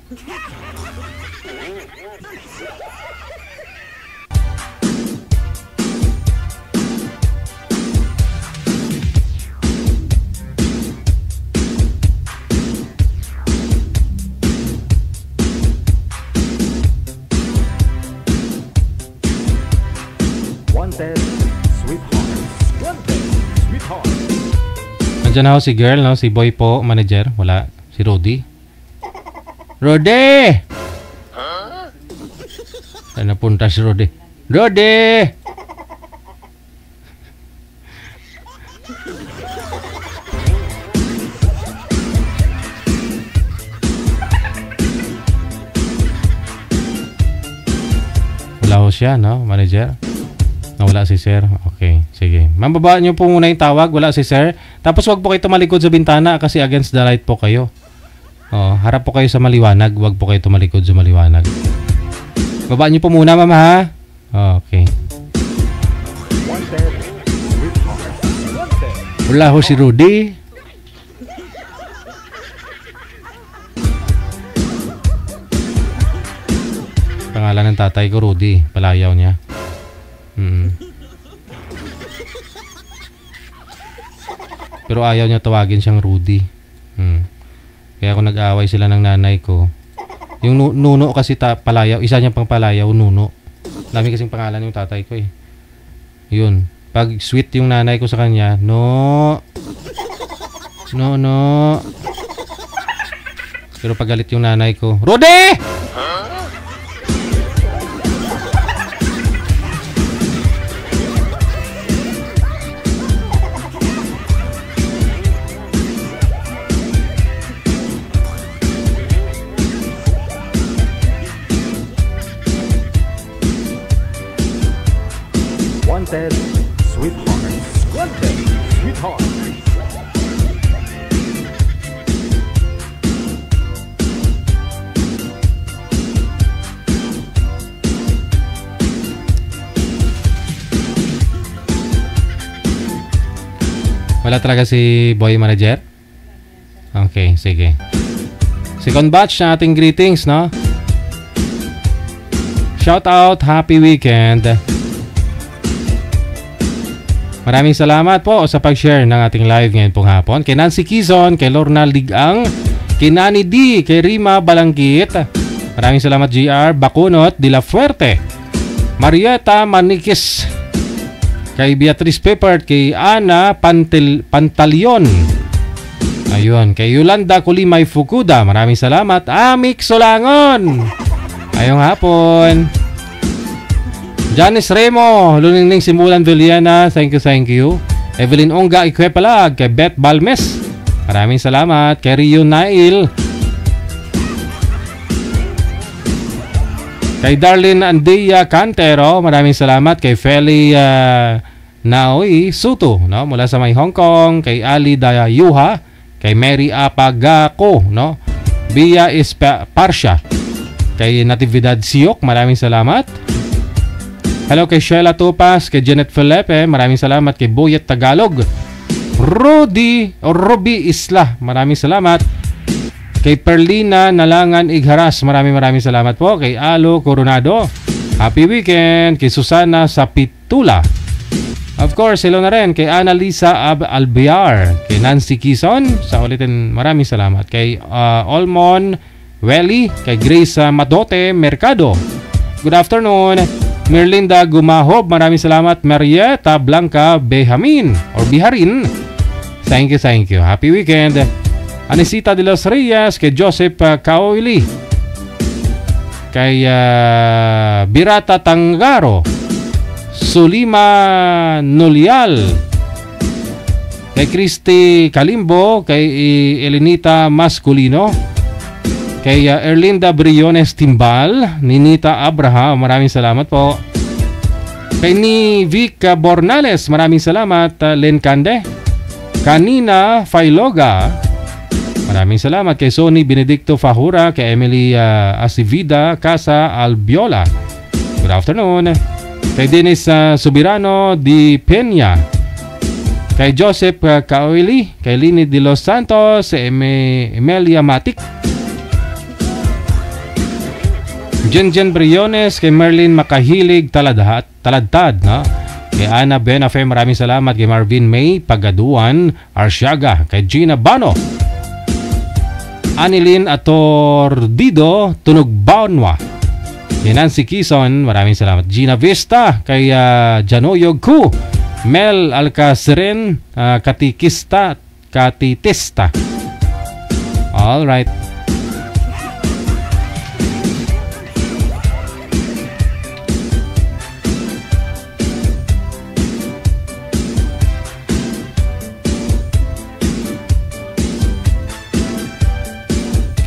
Nandiyan na si girl, no? Si boy po, manager. Wala. Si Rudy. Rudy! Saan napunta si Rudy? Rudy! Wala ho siya, no? Manager? Wala si sir. Okay, sige. Mababa nyo po muna yung tawag. Wala si sir. Tapos wag po kayo tumalikod sa bintana kasi against the light po kayo. Harap po kayo sa maliwanag. Wag po kayo tumalikod sa maliwanag. Baba nyo po muna, mama, ha? Okay. Wala ho si Rudy. Pangalan ng tatay ko, Rudy. Palayaw niya. Pero ayaw niya tawagin siyang Rudy. Kaya kung nag-aaway sila ng nanay ko, yung Nuno kasi palayaw, isa niya pang palayaw, Nuno. Dami kasing pangalan yung tatay ko eh. Yun. Pag sweet yung nanay ko sa kanya, no. Pero pag galit yung nanay ko, Rudy! Wanted, sweetheart. Wanted, sweetheart. Wala talaga si Boy Manager? Okay, sige. Second batch na ating greetings, no? Shout out, happy weekend. Maraming salamat po sa pag-share ng ating live ngayon pong hapon. Kay Nancy Quizon, kay Lorna Ligang, kay Nani D, kay Rima Balangkit. Maraming salamat GR, Bacunot, De La Fuerte, Marieta Manikis, kay Beatrice Pepert, kay Ana Pantalion. Ayun, kay Yolanda Kulimay Fukuda. Maraming salamat. Amik Solangon. Ayong hapon. Janice Remo, Luningning Simulan Villana, thank you. Evelyn Onga Ikwepalag, kay Beth Balmes, maraming salamat. Kay Rio Nail, kay Darlene Andia Cantero, maraming salamat. Kay Feli Naoi Suto, no, mula sa may Hong Kong. Kay Ali Dayuha, kay Mary Apagako, no, Bia Parsha, kay Natividad Siok, maraming salamat. Hello kay Sheila Tupas, kay Janet Felipe, maraming salamat. Kay Boyet Tagalog, Ruby Isla, maraming salamat. Kay Perlina Nalangan Igharas, maraming salamat po. Kay Alo Coronado, happy weekend. Kay Susana Sapitula, of course, hello na rin. Kay Annalisa Albiar, kay Nancy Quizon, sa ulitin maraming salamat. Kay Olmon Welly, kay Grace Madote Mercado, good afternoon. Merlinda Gumahob, maraming salamat. Marieta Blanca Behamin or Biharin, thank you. Happy weekend. Anisita de los Reyes, kay Joseph Kaoili, kay Birata Tangaro, Sulima Nulial, kay Christy Kalimbo, kay Elenita Masculino, kay Erlinda Briones Timbal, Ninita Abraham, maraming salamat po. Kay ni Vic Bornales, maraming salamat. Len Cande, Kanina Failoga, maraming salamat. Kay Sony Benedicto Fahura, kay Emily Asivida Casa Albiola, good afternoon. Kay Dennis Subirano Di Peña, kay Joseph Kaoili, kay Lini de los Santos, Emelia Matic, Jenjen Briones, kay Merlin Makahilig Taladtad, no? Kay Ana Benafe, maraming salamat. Kay Marvin May Pagaduan Arsiaga, kay Gina Bano, Anilin Atordido Tunog Baonwa, kay Nancy Quizon, maraming salamat. Gina Vista, kay Janoyog Ku, Mel Alcaceren, Katitista. All right.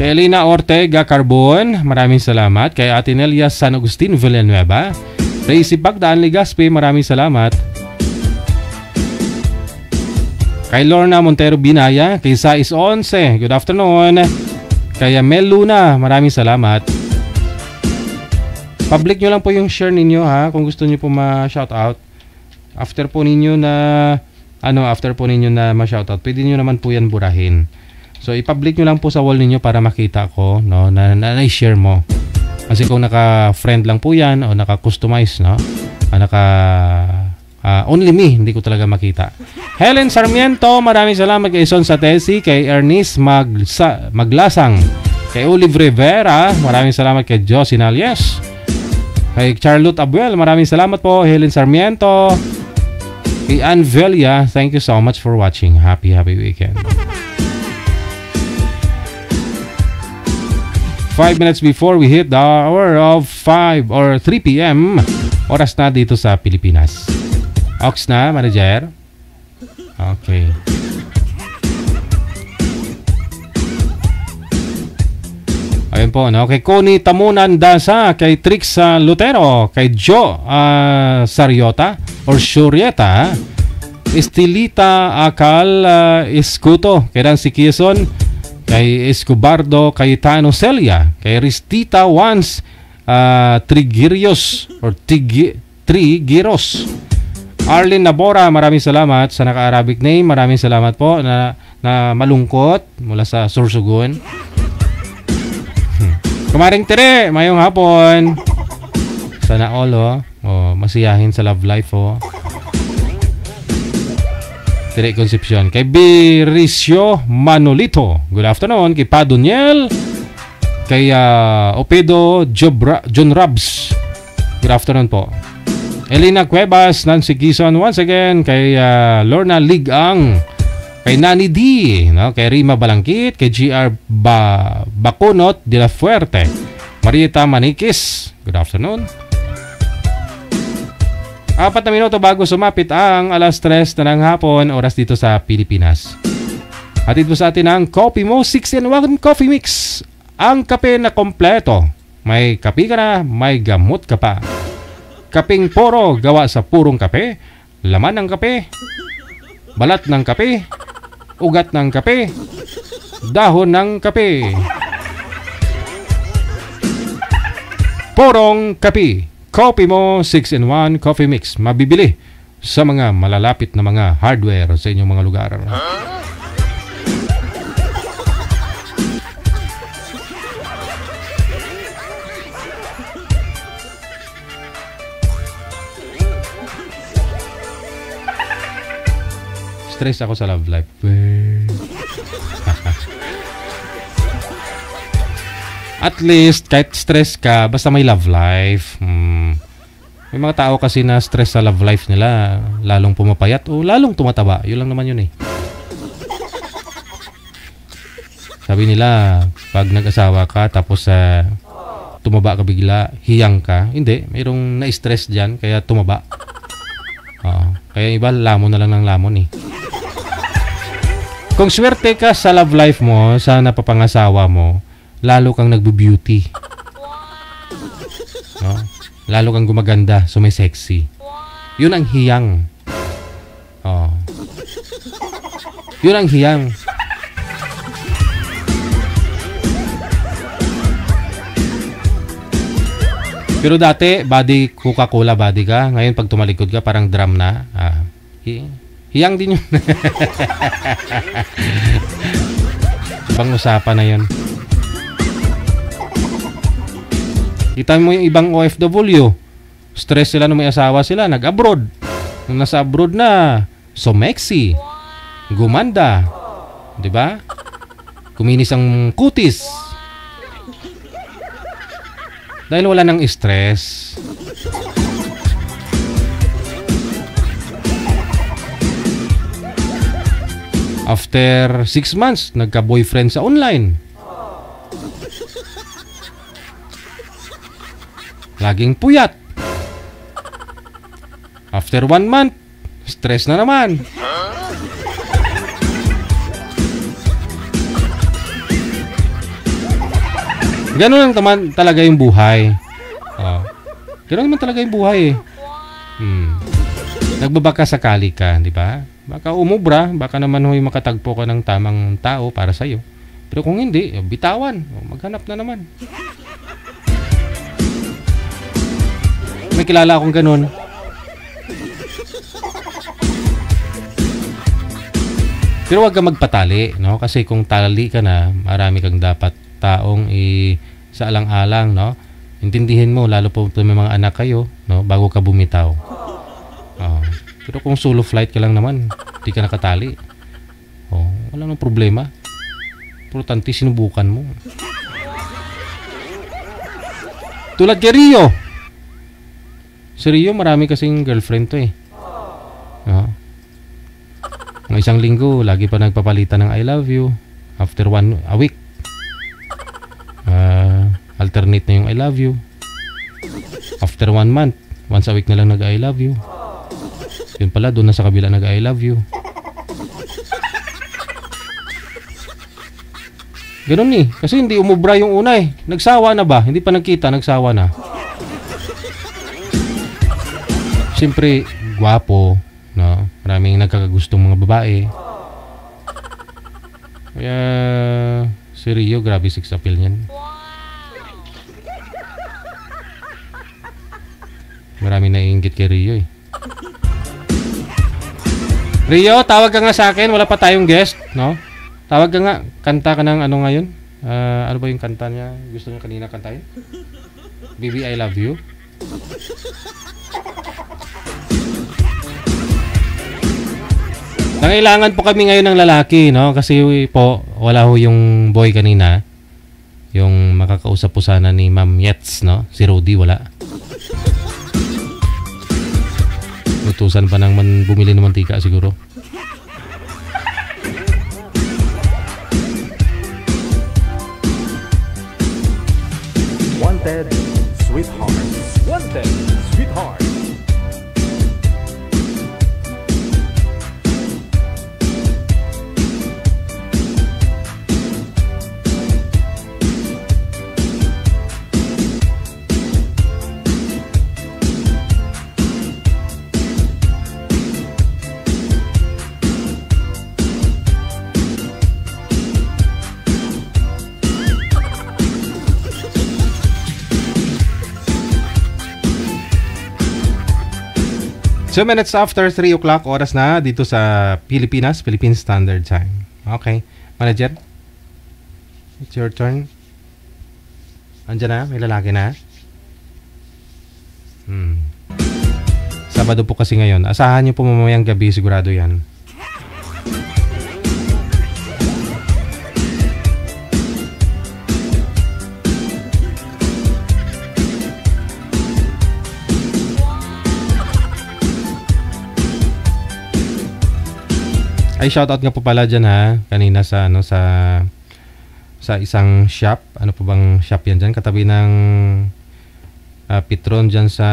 Kay Elena Ortega Carbon, maraming salamat. Kay Ate Nelia San Agustin Villanueva. Racy Pagdaan Ligaspi, maraming salamat. Kay Lorna Montero Binaya, kay Sais 11, good afternoon. Kay Mel Luna, maraming salamat. Public nyo lang po yung share ninyo ha, kung gusto nyo po ma-shoutout. After po ninyo na ma-shoutout, pwede nyo naman po yan burahin. So, i-public nyo lang po sa wall ninyo para makita ko, no, na i-share mo. Kasi kung naka-friend lang po yan, o naka-customize, no, only me, hindi ko talaga makita. Helen Sarmiento, maraming salamat kay Son Satesi, kay Ernest Maglasang, kay Olive Rivera, maraming salamat kay Josie Nalies, kay Charlotte Abuel, maraming salamat po. Helen Sarmiento, kay Ann Velia, thank you so much for watching. Happy weekend. 5 minutes before we hit the hour of 5 or 3 p.m. Oras na dito sa Pilipinas. Ox na, manager? Okay. Ayun po, no? Kay Connie Tamunan Dasa, kay Trix Lutero, kay Joe Sariota or Shurieta, Estilita Akal Escuto, kay Nancy Quezon, kay Escobardo Cayetano Celia, kay Ristita Wans Trigirios or Trigiros, Arlene Nabora, maraming salamat sa naka-Arabic name. Maraming salamat po na malungkot mula sa Sorsogon. Kumaring Tere, mayong hapon. Sana all masiyahin sa love life Tere Concepcion. Kay Biricio Manolito, good afternoon. Kay Padoniel, kay Opedo John Rabs, good afternoon po. Elena Cuevas, Nancy Quezon once again, kay Lorna Ligang, kay Nani D, no? Kay Rima Balangkit, kay GR Bacunot de la Fuerte, Marieta Manikis, good afternoon. 4 na minuto bago sumapit ang alas 3 na ng hapon, oras dito sa Pilipinas. Hatid po sa atin ang Coffee Mo 6-in-1 Coffee Mix. Ang kape na kompleto. May kape ka na, may gamot ka pa. Kapeng poro, gawa sa purong kape, laman ng kape, balat ng kape, ugat ng kape, dahon ng kape. Porong kape. Coffee Mo 6-in-1 Coffee Mix. Mabibili sa mga malalapit na mga hardware sa inyong mga lugar. Stress ako sa love life. At least, kahit stress ka, basta may love life. May mga tao kasi na stress sa love life nila, lalong pumapayat o lalong tumataba. Yun lang naman yun eh. Sabi nila, pag nag-asawa ka, tapos tumaba ka bigla, hiyang ka. Hindi, mayroong na-stress dyan, kaya tumaba. Kaya iba, lamon na lang ng lamon eh. Kung swerte ka sa love life mo, sa napapangasawa mo, lalo kang nagbo-beauty. No? Lalo kang gumaganda, so may sexy. Yun ang hiyang. Yun ang hiyang. Pero dati, body Coca-Cola body ka. Ngayon, pag tumalikod ka, parang drum na. Hiyang din yun. Ibang usapan na yun. Kita mo yung ibang OFW. Stress sila nung may asawa sila. Nag-abroad. Nung nasa abroad na, sumexy. Gumanda. Diba? Kuminis ang kutis. Dahil wala nang stress. After 6 months, nagka-boyfriend sa online. Laging puyat. After 1 month, stress na naman. Ganun lang naman talaga yung buhay. Ganun naman talaga yung buhay eh. Nagbabaka sakali ka, di ba? Baka umubra, baka naman ho'y makatagpo ka ng tamang tao para sa'yo. Pero kung hindi, bitawan. Maghanap na naman. May kilala akong ganun. Pero wag ka magpatali, no? Kasi kung tali ka na, marami kang dapat taong sa alang-alang, no? Intindihin mo, lalo po may mga anak kayo, no? Bago ka bumitaw. Pero kung solo flight ka lang naman, hindi ka nakatali. Wala nang problema. Importante sinubukan mo. Tulad kay Rio. Si Rio, marami kasing girlfriend to eh. Ng isang linggo, lagi pa nagpapalitan ng I love you. After a week, alternate na yung I love you. After 1 month, once a week na lang nag-I love you. Yun pala, doon na sa kabila nag-I love you. Ganun eh. Kasi hindi umubra yung una eh. Nagsawa na ba? Hindi pa nagkita, nagsawa na. Siyempre, gwapo, no? Maraming nagkakagustong mga babae. Kaya si Rio, grabe sex appeal niyan. Maraming naiinggit kay Rio eh. Rio, tawag ka nga sa akin. Wala pa tayong guest, no? Tawag ka nga. Kanta ka ng ano ngayon? Ano ba yung kanta niya? Gusto niya kanina kantahin? Baby, I love you. Nangailangan po kami ngayon ng lalaki, no? Kasi po, wala ho yung boy kanina. Yung makakausap po sana ni Ma'am Yets, no? Si Rodi, wala. Utusan pa nang bumili ng mantika siguro. Wanted Sweetheart. Wanted Sweetheart. So minutes after 3 o'clock, oras na dito sa Pilipinas, Philippine Standard Time. Okay. Manager? It's your turn. Andiyan na? May lalaki na? Sabado po kasi ngayon. Asahan nyo po mamayang gabi, sigurado yan. Ay, shoutout nga po pala dyan ha. Kanina sa isang shop. Ano po bang shop yan dyan? Katabi ng Petron dyan sa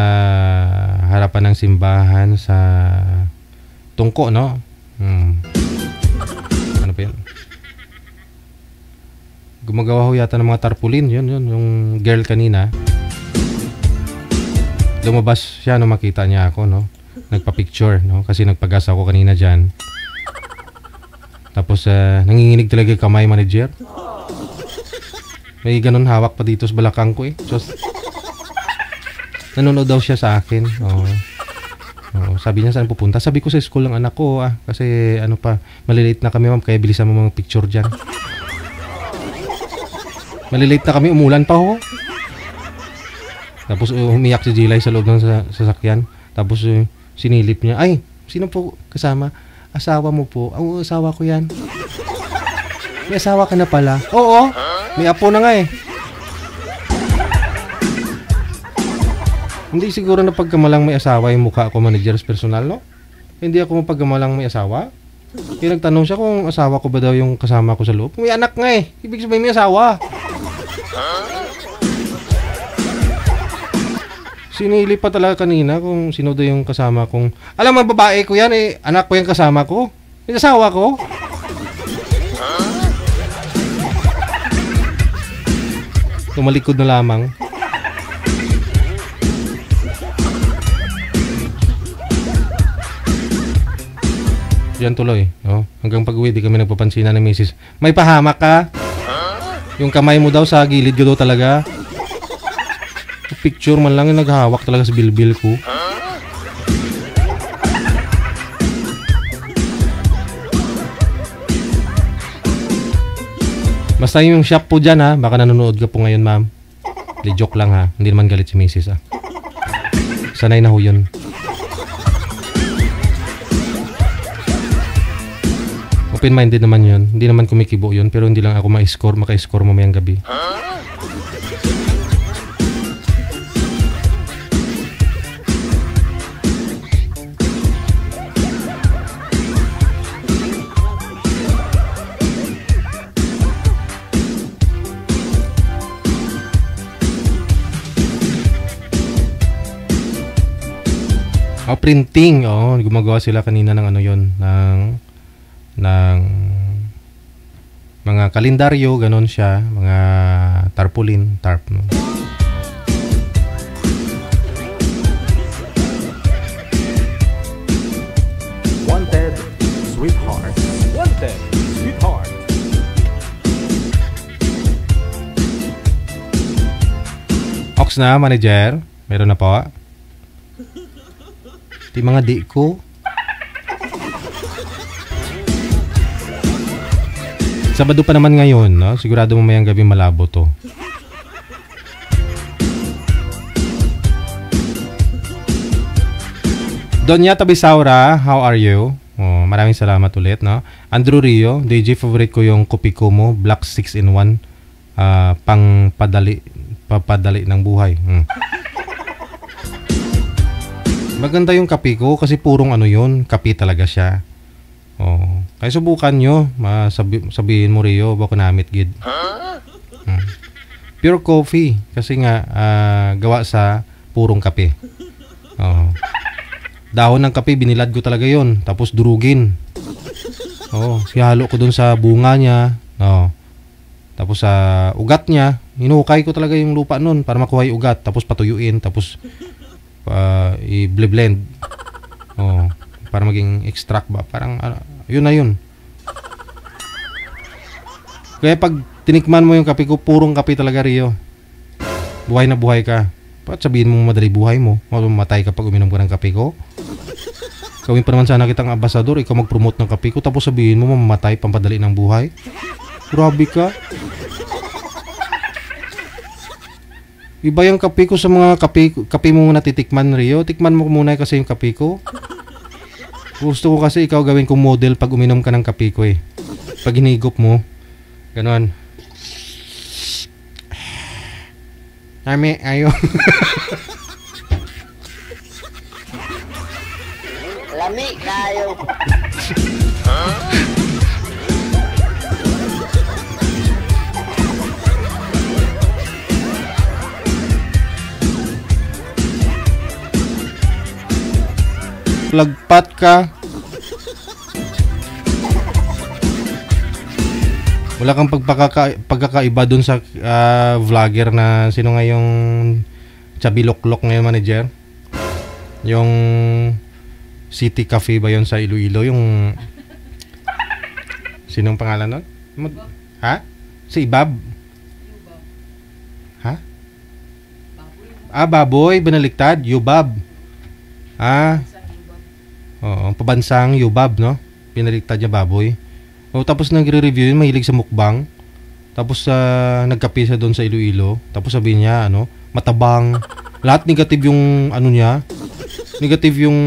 harapan ng simbahan sa Tungko, no? Ano pa yan? Gumagawa ho yata ng mga tarpaulin. Yun, yung girl kanina. Lumabas siya nung makita niya ako, no? Nagpa-picture, no? Kasi nagpagas ako kanina dyan. Tapos nanginginig talaga yung kamay, manager. May ganun hawak pa dito sa balakang ko eh. Just, nanonood daw siya sa akin. Sabi niya saan pupunta. Sabi ko sa school ng anak ko kasi ano pa, malilate na kami ma'am, kaya bilisan mo mga picture dyan. Malilate na kami, umulan pa ho. Tapos umiyak si Jilay sa loob ng sasakyan. Tapos sinilip niya, ay, sino po kasama? Asawa mo po. Ang asawa ko yan. May asawa ka na pala. Oo. May apo na nga eh. Hindi siguro na pagkamalang may asawa yung mukha ko, manager's personal, no? Hindi ako mapagkamalang may asawa. Kaya nagtanong siya kung asawa ko ba daw yung kasama ko sa loob. May anak nga eh. Ibig sabihin may asawa. Sinili pa talaga kanina kung sino daw yung kasama kong... Alam mo, babae ko yan eh. Anak ko yung kasama ko. Yung asawa ko. Tumalikod na lamang. Diyan tuloy. Oh. Hanggang pag-uwi, di kami nagpapansinan ng misis. May pahamak ka? Yung kamay mo daw sa gilid ko daw talaga. Picture man lang yung naghahawak talaga sa bilbil ko. Basta yung shop po dyan ha. Baka nanonood ka po ngayon ma'am. Di joke lang ha. Hindi naman galit si misis ha. Sanay na ho yun. Open-minded naman yun. Hindi naman kumikibo yun. Pero hindi lang ako maka-score mamayang gabi. Printing. Oh, gumagawa sila kanina ng ano yon, ng mga kalendaryo, ganon siya, mga tarp no. Wanted, sweetheart. Wanted, sweetheart. Ox na, manager. Meron na po. Di mga di ko. Sabado pa naman ngayon, no? Sigurado mamayang gabi malabo to. Donya Tabisaura, how are you? Oh, maraming salamat ulit, no? Andrew Rio, DJ, favorite ko yung Kopiko mo, Black 6-in-1, pang papadali ng buhay. Maganda yung kape ko kasi purong ano yun, kape talaga siya. Oh, kaya subukan nyo, sabihin mo Rio, bako namit gid. Pure coffee kasi nga gawa sa purong kape. Oh. Dahon ng kape binilad ko talaga yon, tapos durugin. Oh, ihalo ko dun sa bunga niya. Oh. Tapos sa ugat niya, hinukay ko talaga yung lupa nun para makuha yung ugat, tapos patuyuin, tapos i-blend. Oh, para maging extract ba? Parang yun na yun. Kaya pag tinikman mo yung kape ko, purong kape talaga Rio. Buhay na buhay ka. Ba't sabihin mo madali buhay mo? Mamatay ka pag uminom ka ng kape ko? Gawin pa naman sana kitang ambasador, ikaw mag-promote ng kape ko, tapos sabihin mo mamamatay pampadali ng buhay? Grabe ka. Iba yung kape ko sa mga kape mo natitikman, Rio. Tikman mo muna kasi yung kape ko. Gusto ko kasi ikaw gawin kong model pag uminom ka ng kape ko eh. Pag hinigop mo, ganon. Nami, ayo. Lami, kayo. Lagpat ka. Wala kang pagkakaiba dun sa vlogger na sino nga yung Chabiloklok ngayon, manager? Yung City Cafe ba yun sa Iloilo? Yung sinong pangalan nun? Ha? Si Ibab? Ha? Baboy, binaliktad. Yubab. Oo, pabansang Yubab, no? Pinaliktad niya baboy. O, tapos nagre-review yun, mahilig sa mukbang. Tapos nagkape siya doon sa Iloilo. Tapos sabihin niya, matabang. Lahat negative yung niya. Negative yung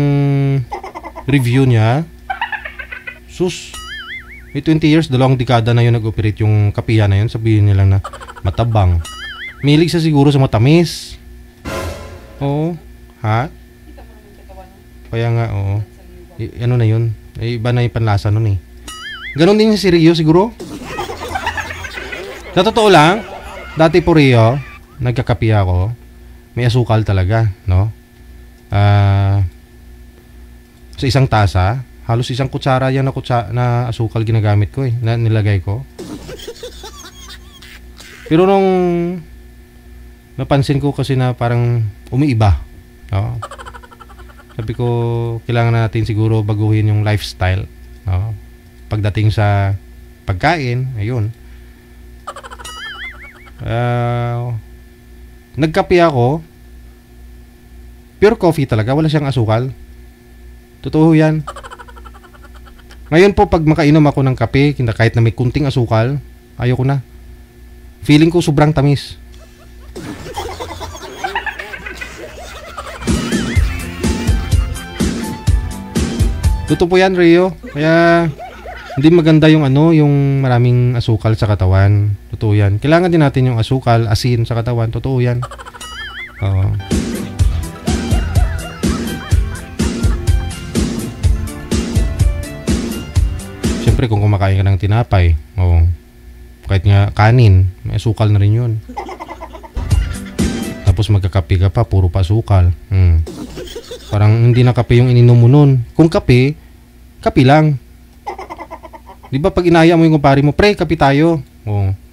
review niya. Sus. May 20 years, 2 dekada na yun nag-operate yung kapiya na yun. Sabihin niya lang na matabang. Mahilig siya siguro sa matamis. Oo. Ha? Kaya nga, oo. Ano na yun? Iba na yung panlasa nun eh. Ganon din si Rio siguro. Sa totoo lang, dati po Rio, nagkakapi ako. May asukal talaga, no? Sa isang tasa, halos isang kutsara yan na asukal ginagamit ko eh. Nilagay ko. Pero nung napansin ko kasi na parang umiiba. No? Sabi ko, kailangan natin siguro baguhin yung lifestyle. No? Pagdating sa pagkain, ayun. Nagkape ako. Pure coffee talaga, wala siyang asukal. Totoo yan. Ngayon po, pag makainom ako ng kape, kahit na may kunting asukal, ayoko na. Feeling ko sobrang tamis. Totoo po yan, Rio. Kaya hindi maganda yung yung maraming asukal sa katawan. Totoo yan. Kailangan din natin yung asukal, asin sa katawan. Totoo yan. Oo. Siyempre kung kumakain ka ng tinapay, kahit nga kanin, may asukal na rin yun. Tapos magkakape ka pa, puro pa asukal. Parang hindi na kape yung ininom mo nun. Kung kape, kape lang. Di ba pag inaya mo yung kumpare mo, pre, kape tayo.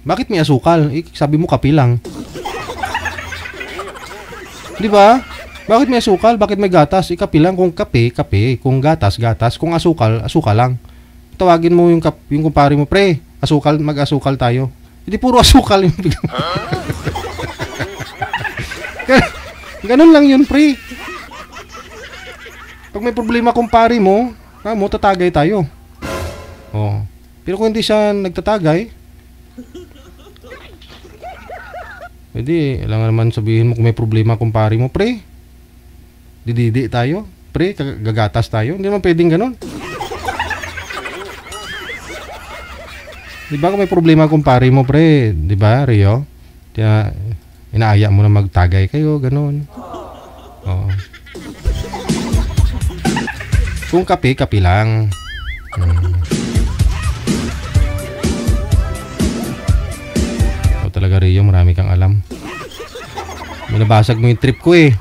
Bakit may asukal? Sabi mo kape lang. Di ba? Bakit may asukal? Bakit may gatas? Kape lang. Kung kape, kape. Kung gatas, gatas. Kung asukal, asukal lang. Tawagin mo yung kumpare mo, pre, asukal, mag-asukal tayo. Hindi puro asukal yung ganun lang yun, pre. Pag may problema kumpare mo, tatagay tayo. Pero kung hindi siya nagtatagay, pwede, alam naman sabihin mo kung may problema kumpare mo, pre, dididi tayo, pre, gagatas tayo. Hindi naman pwedeng ganun. Di ba kung may problema kumpare mo, pre, di ba, Rio? Kaya inaaya mo na magtagay kayo, ganun. Kung kape, kape lang. Talaga, Rio, marami kang alam. Minabasag mo yung trip ko eh.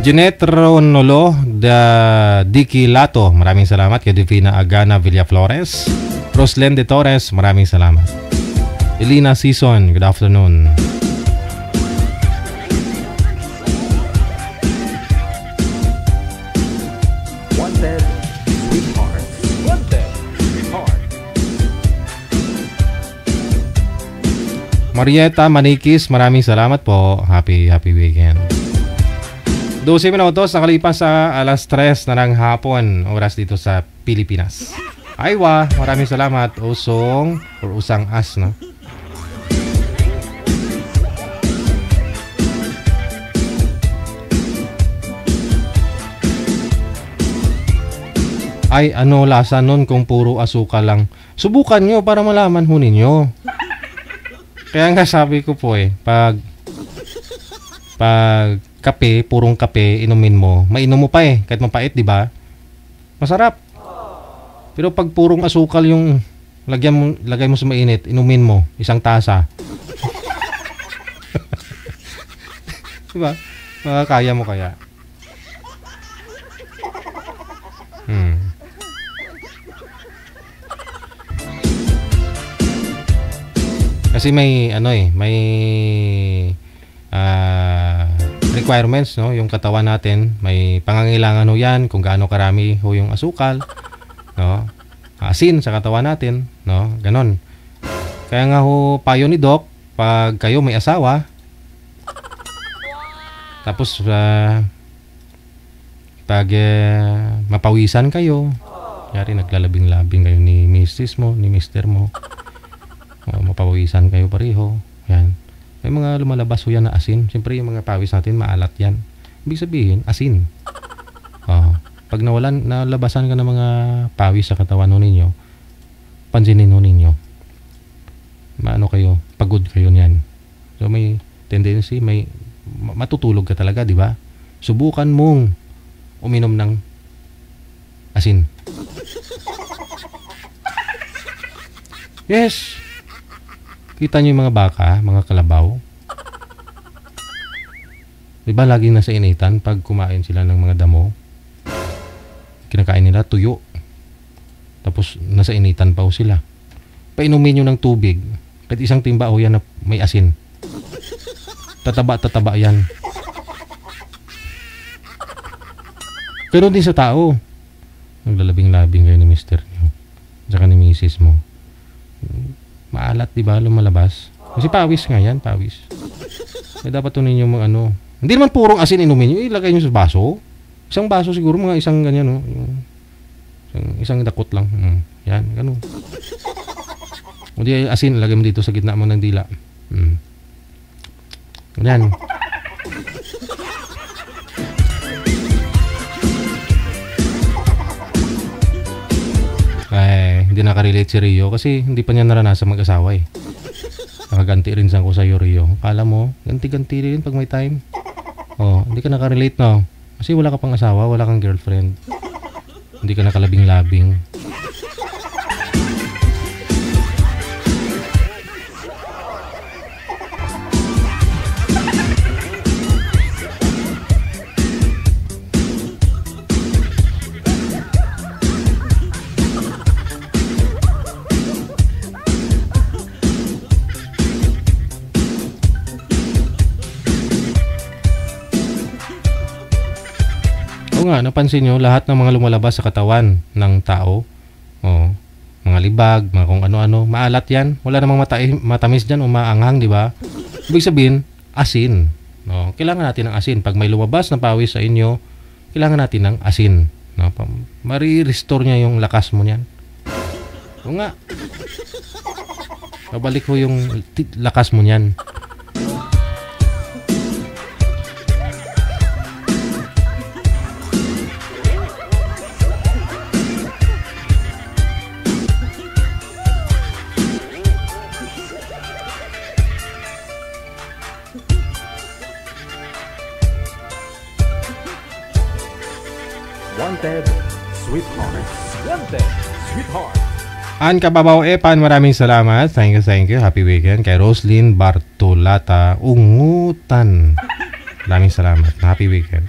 Jeanette Ronolo Dicky Lato, maraming salamat. Kay Divina Agana Villaflores, Roslen de Torres, maraming salamat. Elina Season, good afternoon. Wanted, sweetheart. Wanted, sweetheart. Marieta Manikis, maraming salamat po. Happy weekend. 12 minutos nakalipas sa alas 3 na ng hapon, oras dito sa Pilipinas. Aywa, maraming salamat. Usong or usang as, no? Ay, ano lasa nun kung puro asukal lang? Subukan nyo para malaman ho ninyo. Kaya nga sabi ko po pag kape, purong kape, inumin mo, mainom mo pa kahit mapait, di ba? Masarap. Pero pag purong asukal yung lagay mo sa mainit, inumin mo, isang tasa. Di ba? Kaya mo kaya? Kasi may requirements, no, yung katawan natin, may pangangailangan ho yan kung gaano karami ho yung asukal, no, asin sa katawan natin, no, ganon. Kaya nga ho payo ni Doc, pag kayo may asawa, tapos pag mapawisan kayo, yari naglalabing-labing kayo ni misis mo, ni mister mo, mapawisan kayo pareho, yan. May mga lumalabas ho yan na asin. Siyempre yung mga pawis natin maalat yan. Ibig sabihin, asin. Pag nalabasan ka ng mga pawis sa katawan ho ninyo, pansinin ho ninyo. Maano kayo, pagod kayo niyan. So may tendency, may matutulog ka talaga, di ba? Subukan mong uminom ng asin. Yes. Kita nyo yung mga baka, mga kalabaw. Diba laging nasa initan pag kumain sila ng mga damo? Kinakain nila tuyo. Tapos nasa initan pa sila. Painumin nyo ng tubig. Kahit isang timba yan na may asin. Tataba yan. Pero din sa tao. Naglalabing-labing kayo ni mister nyo. Tsaka ni misis mo. Maalat, diba? Lumalabas. Kasi pawis nga yan, pawis. Kaya dapat tunin nyo mga ano. Hindi naman purong asin inumin nyo. Ilagay nyo sa baso. Isang baso siguro, mga isang ganyan, no? Isang dakot lang. Yan, ganun. O di asin, lagay mo dito sa gitna mo ng dila. Yan. Ay, hindi nakarelate si Rio kasi hindi pa niya naranasan mag-asawa eh. Nakaganti rin sa ko sa'yo, Rio. Kala mo, ganti-ganti rin pag may time. Oh, hindi ka nakarelate, no? Kasi wala ka pang asawa, wala kang girlfriend. Hindi ka nakalabing-labing. Nga, napansin nyo, lahat ng mga lumalabas sa katawan ng tao, mga libag, mga kung ano-ano, maalat yan. Wala namang matamis dyan o maanghang, di ba? Ibig sabihin, asin. No? Kailangan natin ng asin. Pag may lumabas na pawis sa inyo, kailangan natin ng asin. No? Mari-restore niya yung lakas mo niyan. O nga. Babalik ko yung lakas mo niyan. Wanted, sweetheart. Wanted, sweetheart. An Kababaw Epan, maraming salamat. Thank you. Happy weekend. Kay Roslyn Bartolata, Ungutan. Maraming salamat. Happy weekend.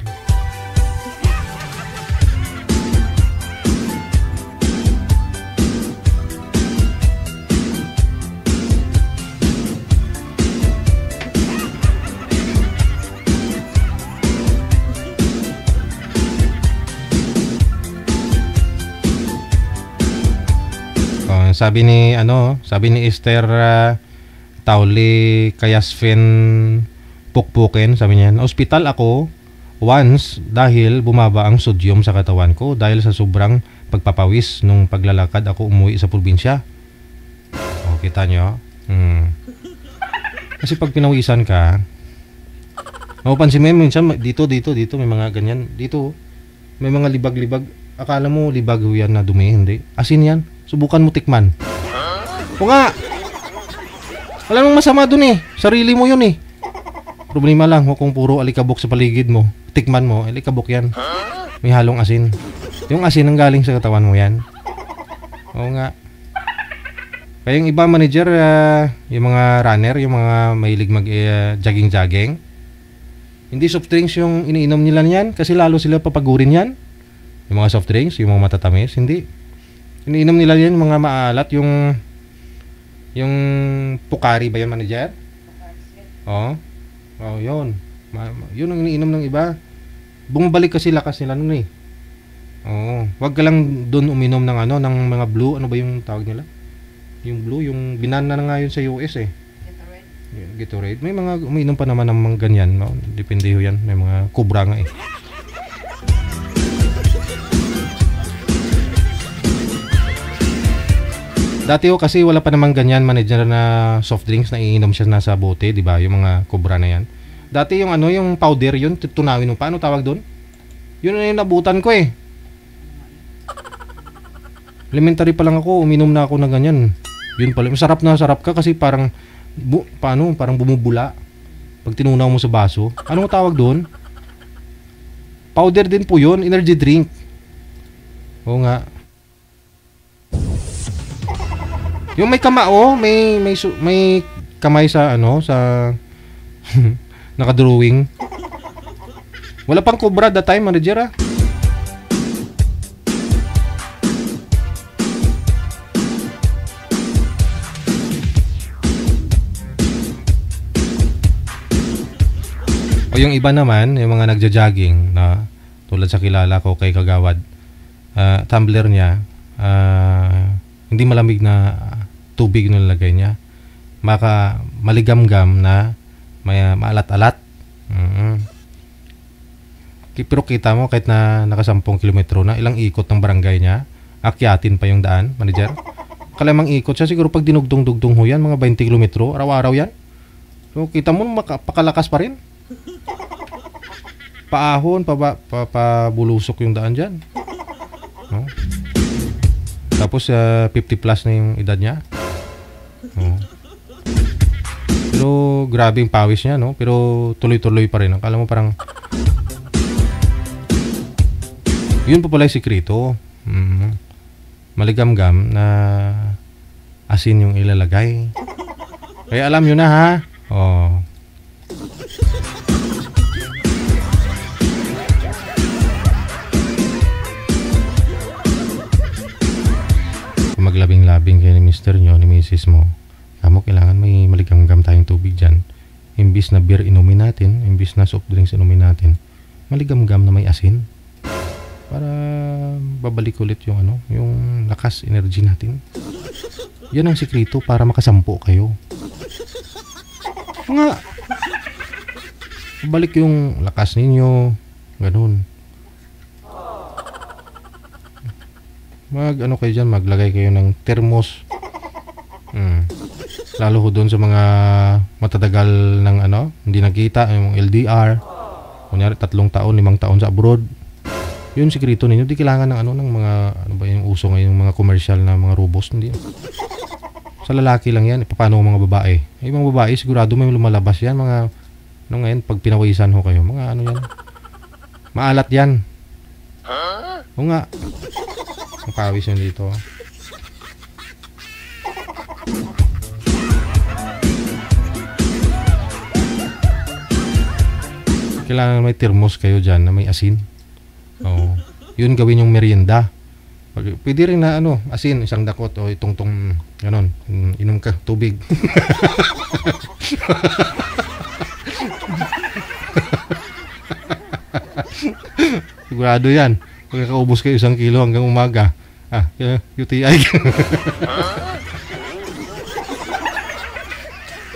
Sabi ni Esther Tauli Kayasfen Pukpukin, sabi niya, "Ospital ako once dahil bumaba ang sodium sa katawan ko dahil sa sobrang pagpapawis nung paglalakad ako umuwi sa probinsya." O, kita nyo? Kasi pag pinawisan ka, mapapansin mo minsan dito may mga ganyan. Dito may mga libag-libag. Akala mo libag yan na dumi, hindi. Asin yan. Subukan mo tikman. O nga. Wala nang masama dun eh. Sarili mo yun eh. Problema lang kung puro alikabok sa paligid mo. Tikman mo, alikabok yan. May halong asin. Yung asin ang galing sa katawan mo yan. O nga. Kaya yung iba manager, yung mga runner, yung mga mahilig mag-jogging-jogging, hindi soft drinks yung iniinom nila yan kasi lalo sila papagurin yan. Yung mga soft drinks, yung mga matatamis, hindi. Iniinom nila yan, mga maalat, yung Pocari ba yun, manager? Oo. Oh, yun. Yun ang iniinom ng iba. Bumabalik kasi lakas nila nun eh. Oo. Wag ka lang doon uminom ng ng mga blue, ano ba yung tawag nila? Yung blue, yung binana na nga yun sa US eh. Gatorade. May mga umiinom pa naman ng mga ganyan, no? Depende ho yan. May mga kubra nga eh. Dati kasi wala pa namang ganyan manager na soft drinks na iinom siya nasa bote, di ba? Yung mga kubra na yan. Dati yung yung powder yun, tunawin mo. Paano tawag doon? Yun na yung nabutan ko eh. Elementary pa lang ako, uminom na ako ng ganyan. Yun pala, masarap na sarap ka kasi parang parang bumubula pag tinunaw mo sa baso. Ano tawag doon? Powder din po yun, energy drink. Oo nga. Yung may kamao, may kamay sa ano, sa nakadrawing. Wala pang Cobra that time, manager ah. O yung iba naman, yung mga nagja-jogging na tulad sa kilala ko kay Kagawad, tumbler niya, hindi malamig na tubig na nilagay niya. Maligamgam na may maalat-alat. Pero kita mo kahit na naka 10 kilometro na, ilang ikot ng barangay niya, akyatin pa yung daan, manager. Kalamang ikot siya, siguro pag dinugdong-dugdong ho yan, mga 20 kilometro, araw-araw yan. So kita mo, pakalakas pa rin. Paahon, pabulusok yung daan dyan. No? Tapos 50 plus na yung edad niya. No? Pero grabe yung pawis niya, no? Pero tuloy-tuloy pa rin. Akala mo parang yun pa pala yung sikreto. Maligamgam na asin yung ilalagay. Kaya alam nyo na ha. Oh. Kung maglabing-labing kayo ni mister nyo, ni misis mo, kamo kailangan may maligamgam tayong tubig dyan. Imbis na beer inumin natin, imbis na soft drinks inumin natin, maligamgam na may asin. Para babalik ulit yung ano, yung lakas, energy natin. Yan ang sikreto para makasampo kayo. Nga. Balik yung lakas ninyo. Ganun. Ano kayo dyan, maglagay kayo ng thermos. Lalo ho doon sa mga matatagal ng ano, hindi nakita, yung LDR. Kunyari 3 taon, 5 taon sa abroad. Yun sikreto ninyo, di kailangan ng ano, ng mga ano ba yung uso ngayon, mga commercial na mga robos, hindi. Sa lalaki lang yan, paano mga babae? Yung mga babae sigurado may lumalabas yan, mga ano ngayon, pag pinawisan ho kayo, mga ano yan. Maalat yan. O nga. Ang pawis yun dito. Kailangan may thermos kayo dyan na may asin. Oh, yun gawin yung merienda. Pwede rin na ano, asin, isang dakot o itong ganon, inom ka tubig. Sigurado yan. Pagkakaubos kayo 1 kilo hanggang umaga. UTI.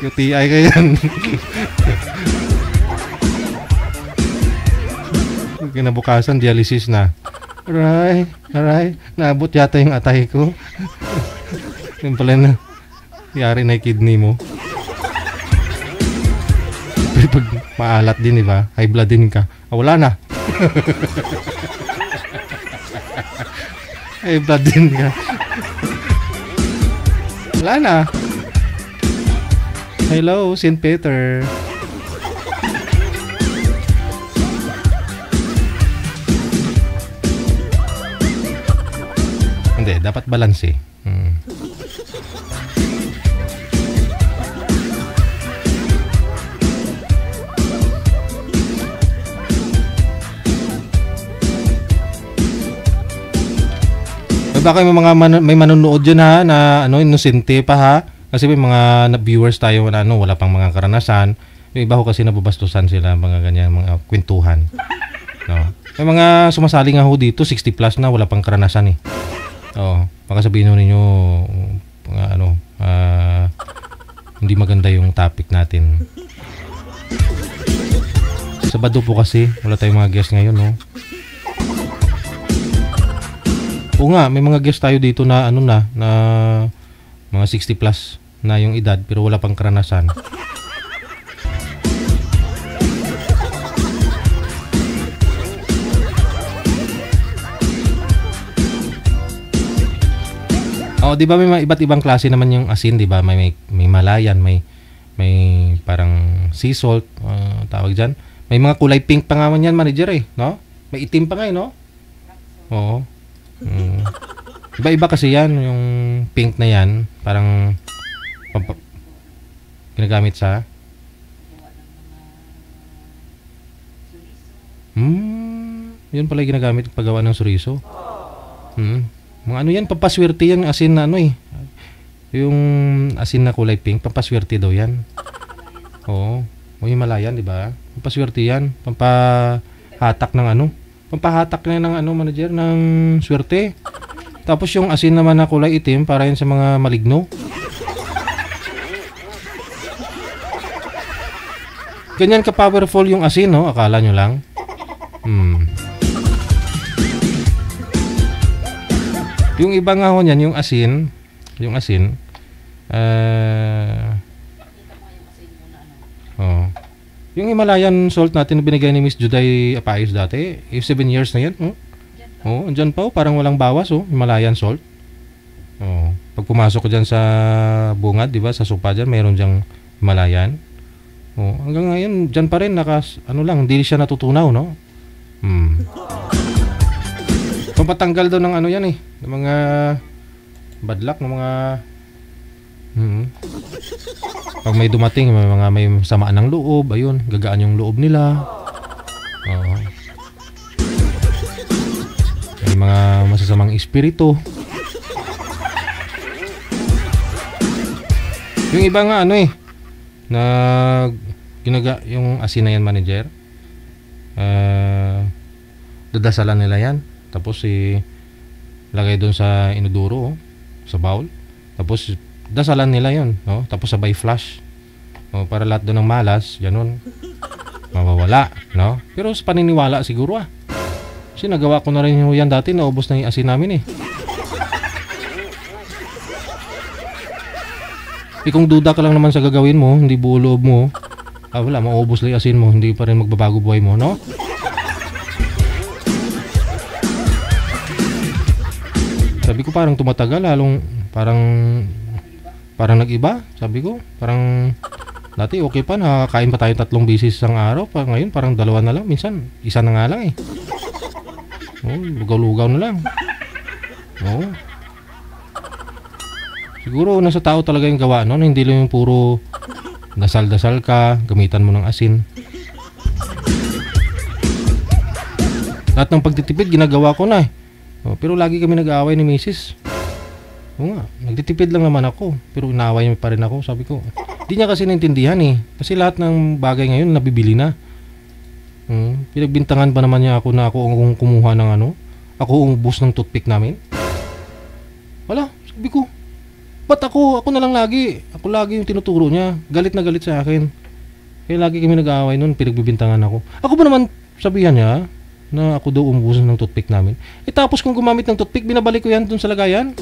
UTI kayo yan. Kinabukasan, dialysis na. Aray, naabot yata yung atay ko. Yung pala na, yari na yung kidney mo. Pero pag maalat din, diba? High blood din ka. Wala na. High blood din ka. Wala na. Hello, St. Peter. Hindi, dapat balance eh. Baka may manonood dyan ha, na ano, inosente pa ha. Kasi may mga viewers tayo na ano, wala pang mga karanasan. Yung iba ko kasi nababastusan sila, mga ganyan, mga kwentuhan. No? May mga sumasali nga ho dito, 60 plus na, wala pang karanasan eh. Oo, baka sabihin nyo ninyo hindi maganda yung topic natin. Sabado po kasi, wala tayong mga guest ngayon, no? Oo nga, may mga guest tayo dito na ano na mga 60 plus na yung edad pero wala pang karanasan. Oh, 'di ba may iba't ibang klase naman yung asin, 'di ba? May malayan, may parang sea salt, tawag diyan. May mga kulay pink pa nga man yan, manager eh, no? May itim pa nga, no? Oo. Iba-iba kasi yan, yung pink na yan, parang Ginagamit sa? Yun pala yung ginagamit paggawa ng suriso. Mga ano yan, pampaswerte yan, asin na ano eh. Yung asin na kulay pink, pampaswerte daw yan. Oo. O Himalayan, di ba? Pampaswerte yan. Pampahatak ng ano. Pampahatak na ng ano, manager, ng swerte. Tapos yung asin naman na kulay itim, para yan sa mga maligno. Ganyan ka-powerful yung asin, no? Akala nyo lang. Yung iba nga ho niyan, yung asin, yung Himalayan salt natin na binigay ni Miss Juday Apayos dati, 7 years na yan. Andyan pa, parang walang bawas, Himalayan salt. Pag pumasok ko dyan sa bungad, di ba, sa sopa dyan, mayroon dyang Himalayan. Hanggang ngayon, dyan pa rin, hindi siya natutunaw, no? Pampatanggal daw ng ano yan eh, ng mga badlak, ng mga pag may dumating, may samaan ng loob, ayun, gagaan yung loob nila. May mga masasamang espiritu. Yung iba nga ano eh, na yung asin na yan, manager, dadasalan nila yan, tapos lagay doon sa inodoro, sa bowl, tapos dasalan nila yon, no? Tapos sabay flush, para lahat doon ng malas, ganun, mawawala, no? Pero sa paniniwala siguro kasi nagawa ko na rin yan dati, naubos na yung asin namin eh. Kung duda ka lang naman sa gagawin mo, hindi buo loob mo, wala, maubos lang yung asin mo, hindi pa rin magbabago buhay mo, no? Sabi ko parang tumatagal, parang nag-iba, sabi ko. Parang dati okay pa, nakakain pa tayo 3 beses isang araw, ngayon parang 2 na lang, minsan 1 na nga lang eh. Lugaw-lugaw na lang. Siguro nasa tao talaga yung gawa, no? Hindi lang yung puro dasal-dasal ka, gamitan mo ng asin. Lahat ng pagtitipid ginagawa ko na eh. Pero lagi kami nag-aaway ni Mrs. Nagtitipid lang naman ako, pero inaaway niya pa rin ako. Sabi ko, di niya kasi naintindihan eh. Kasi lahat ng bagay ngayon nabibili na. Pinagbintangan pa naman niya ako na ako ang kumuha ng ano. Ako ang ubos ng toothpick namin. Wala, sabi ko, ba't ako na lang lagi. Ako lagi yung tinuturo niya. Galit na galit sa akin. Kaya lagi kami nag-aaway nun, pinagbibintangan ako. Ako ba naman sabihan niya na ako daw umubusan ng toothpick namin? Tapos kung gumamit ng toothpick, binabalik ko yan dun sa lagayan.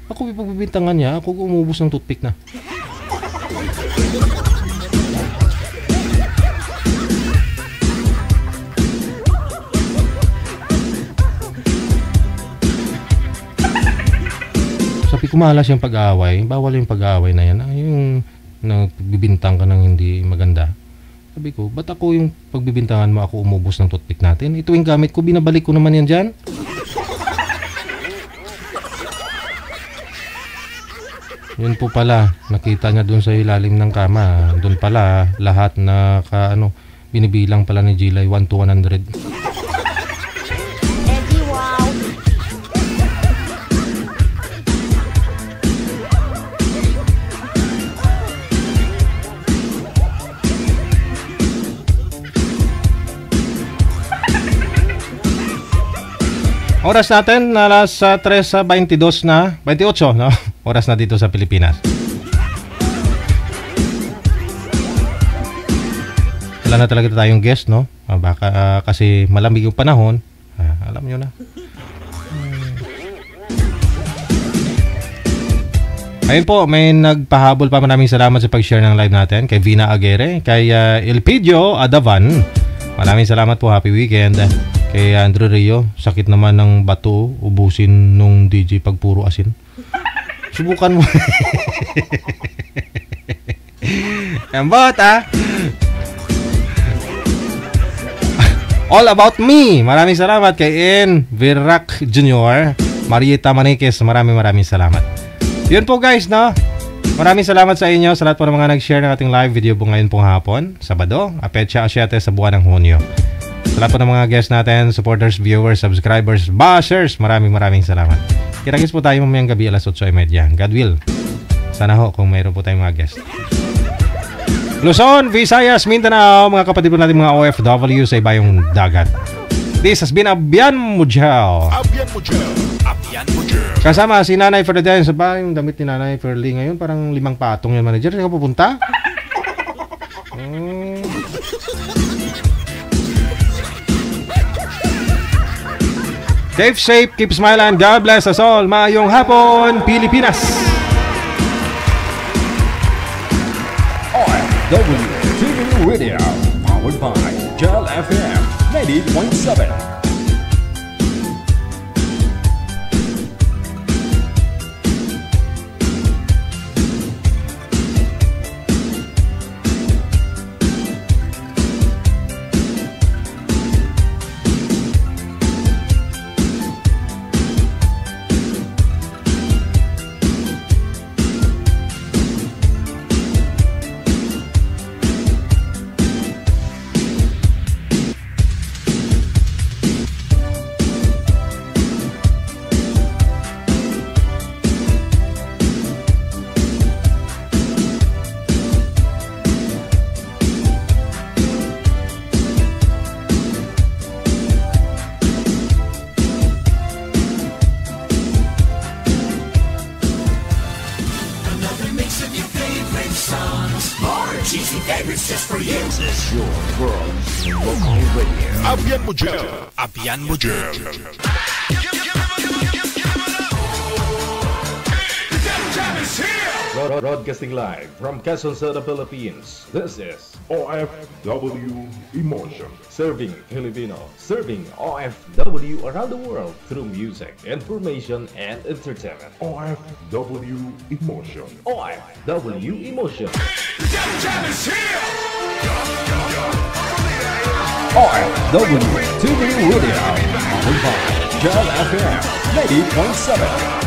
Ako ipagbibintangan niya, ako umubos ng toothpick na. Sabi ko, malas yung pag-aaway. Bawal yung pag-aaway na yan. Yung nagbibintang ka ng hindi maganda. Sabi ko, ba't ako yung pagbibintangan mo, ako umubos ng toothpick natin? Ito yung gamit ko, binabalik ko naman yan dyan. Yun po pala, nakita niya dun sa ilalim ng kama. Dun pala, lahat na binibilang pala ni Gilay, 1 to 100. Oras natin na alas 3:22 na, 28, no? Oras na dito sa Pilipinas. Wala na talaga tayong guest, no? Baka kasi malamig yung panahon. Alam nyo na. Ayun po, may nagpahabol pa. Maraming salamat sa pag-share ng live natin. Kay Vina Aguirre, kay Elpidio Adavan. Maraming salamat po. Happy weekend. Kay Andrew Rio, sakit naman ng bato, ubusin nung DJ pag puro asin. Subukan mo. Kambot, All About Me. Maraming salamat kay Ian Virac Jr. Marieta Maniquez, maraming salamat. Yun po guys, no? Maraming salamat sa inyo sa lahat po ng mga nag-share ng ating live video po ngayon pong hapon, Sabado, Apetsa Asyate sa buwan ng Hunyo. Sa lahat po ng mga guests natin, supporters, viewers, subscribers, bashers, maraming salamat. Kita-kits po tayo mamayang gabi alas 8:30. God will. Sana ho kung mayroon po tayong mga guests. Luzon, Visayas, Mindanao, mga kapatid po natin mga OFW sa ibayong dagat. This has been Abyan Mujel. Kasama si Nanay Ferdinand. Sa ba yung damit ni Nanay Ferlie ngayon? Parang 5 patong yung manager. Saan ka pupunta? Keep safe, keep smiling. God bless us all. Maayong hapon, Pilipinas. OFW Radio, powered by Gel FM 90.7. Abyan Mujel. Broadcasting live from Quezon City, Philippines. This is OFW Emotion. Serving Filipino, serving OFW around the world through music, information, and entertainment. OFW Emotion. OFW Emotion. OFW TV Radio, powered by Gel FM 90.7.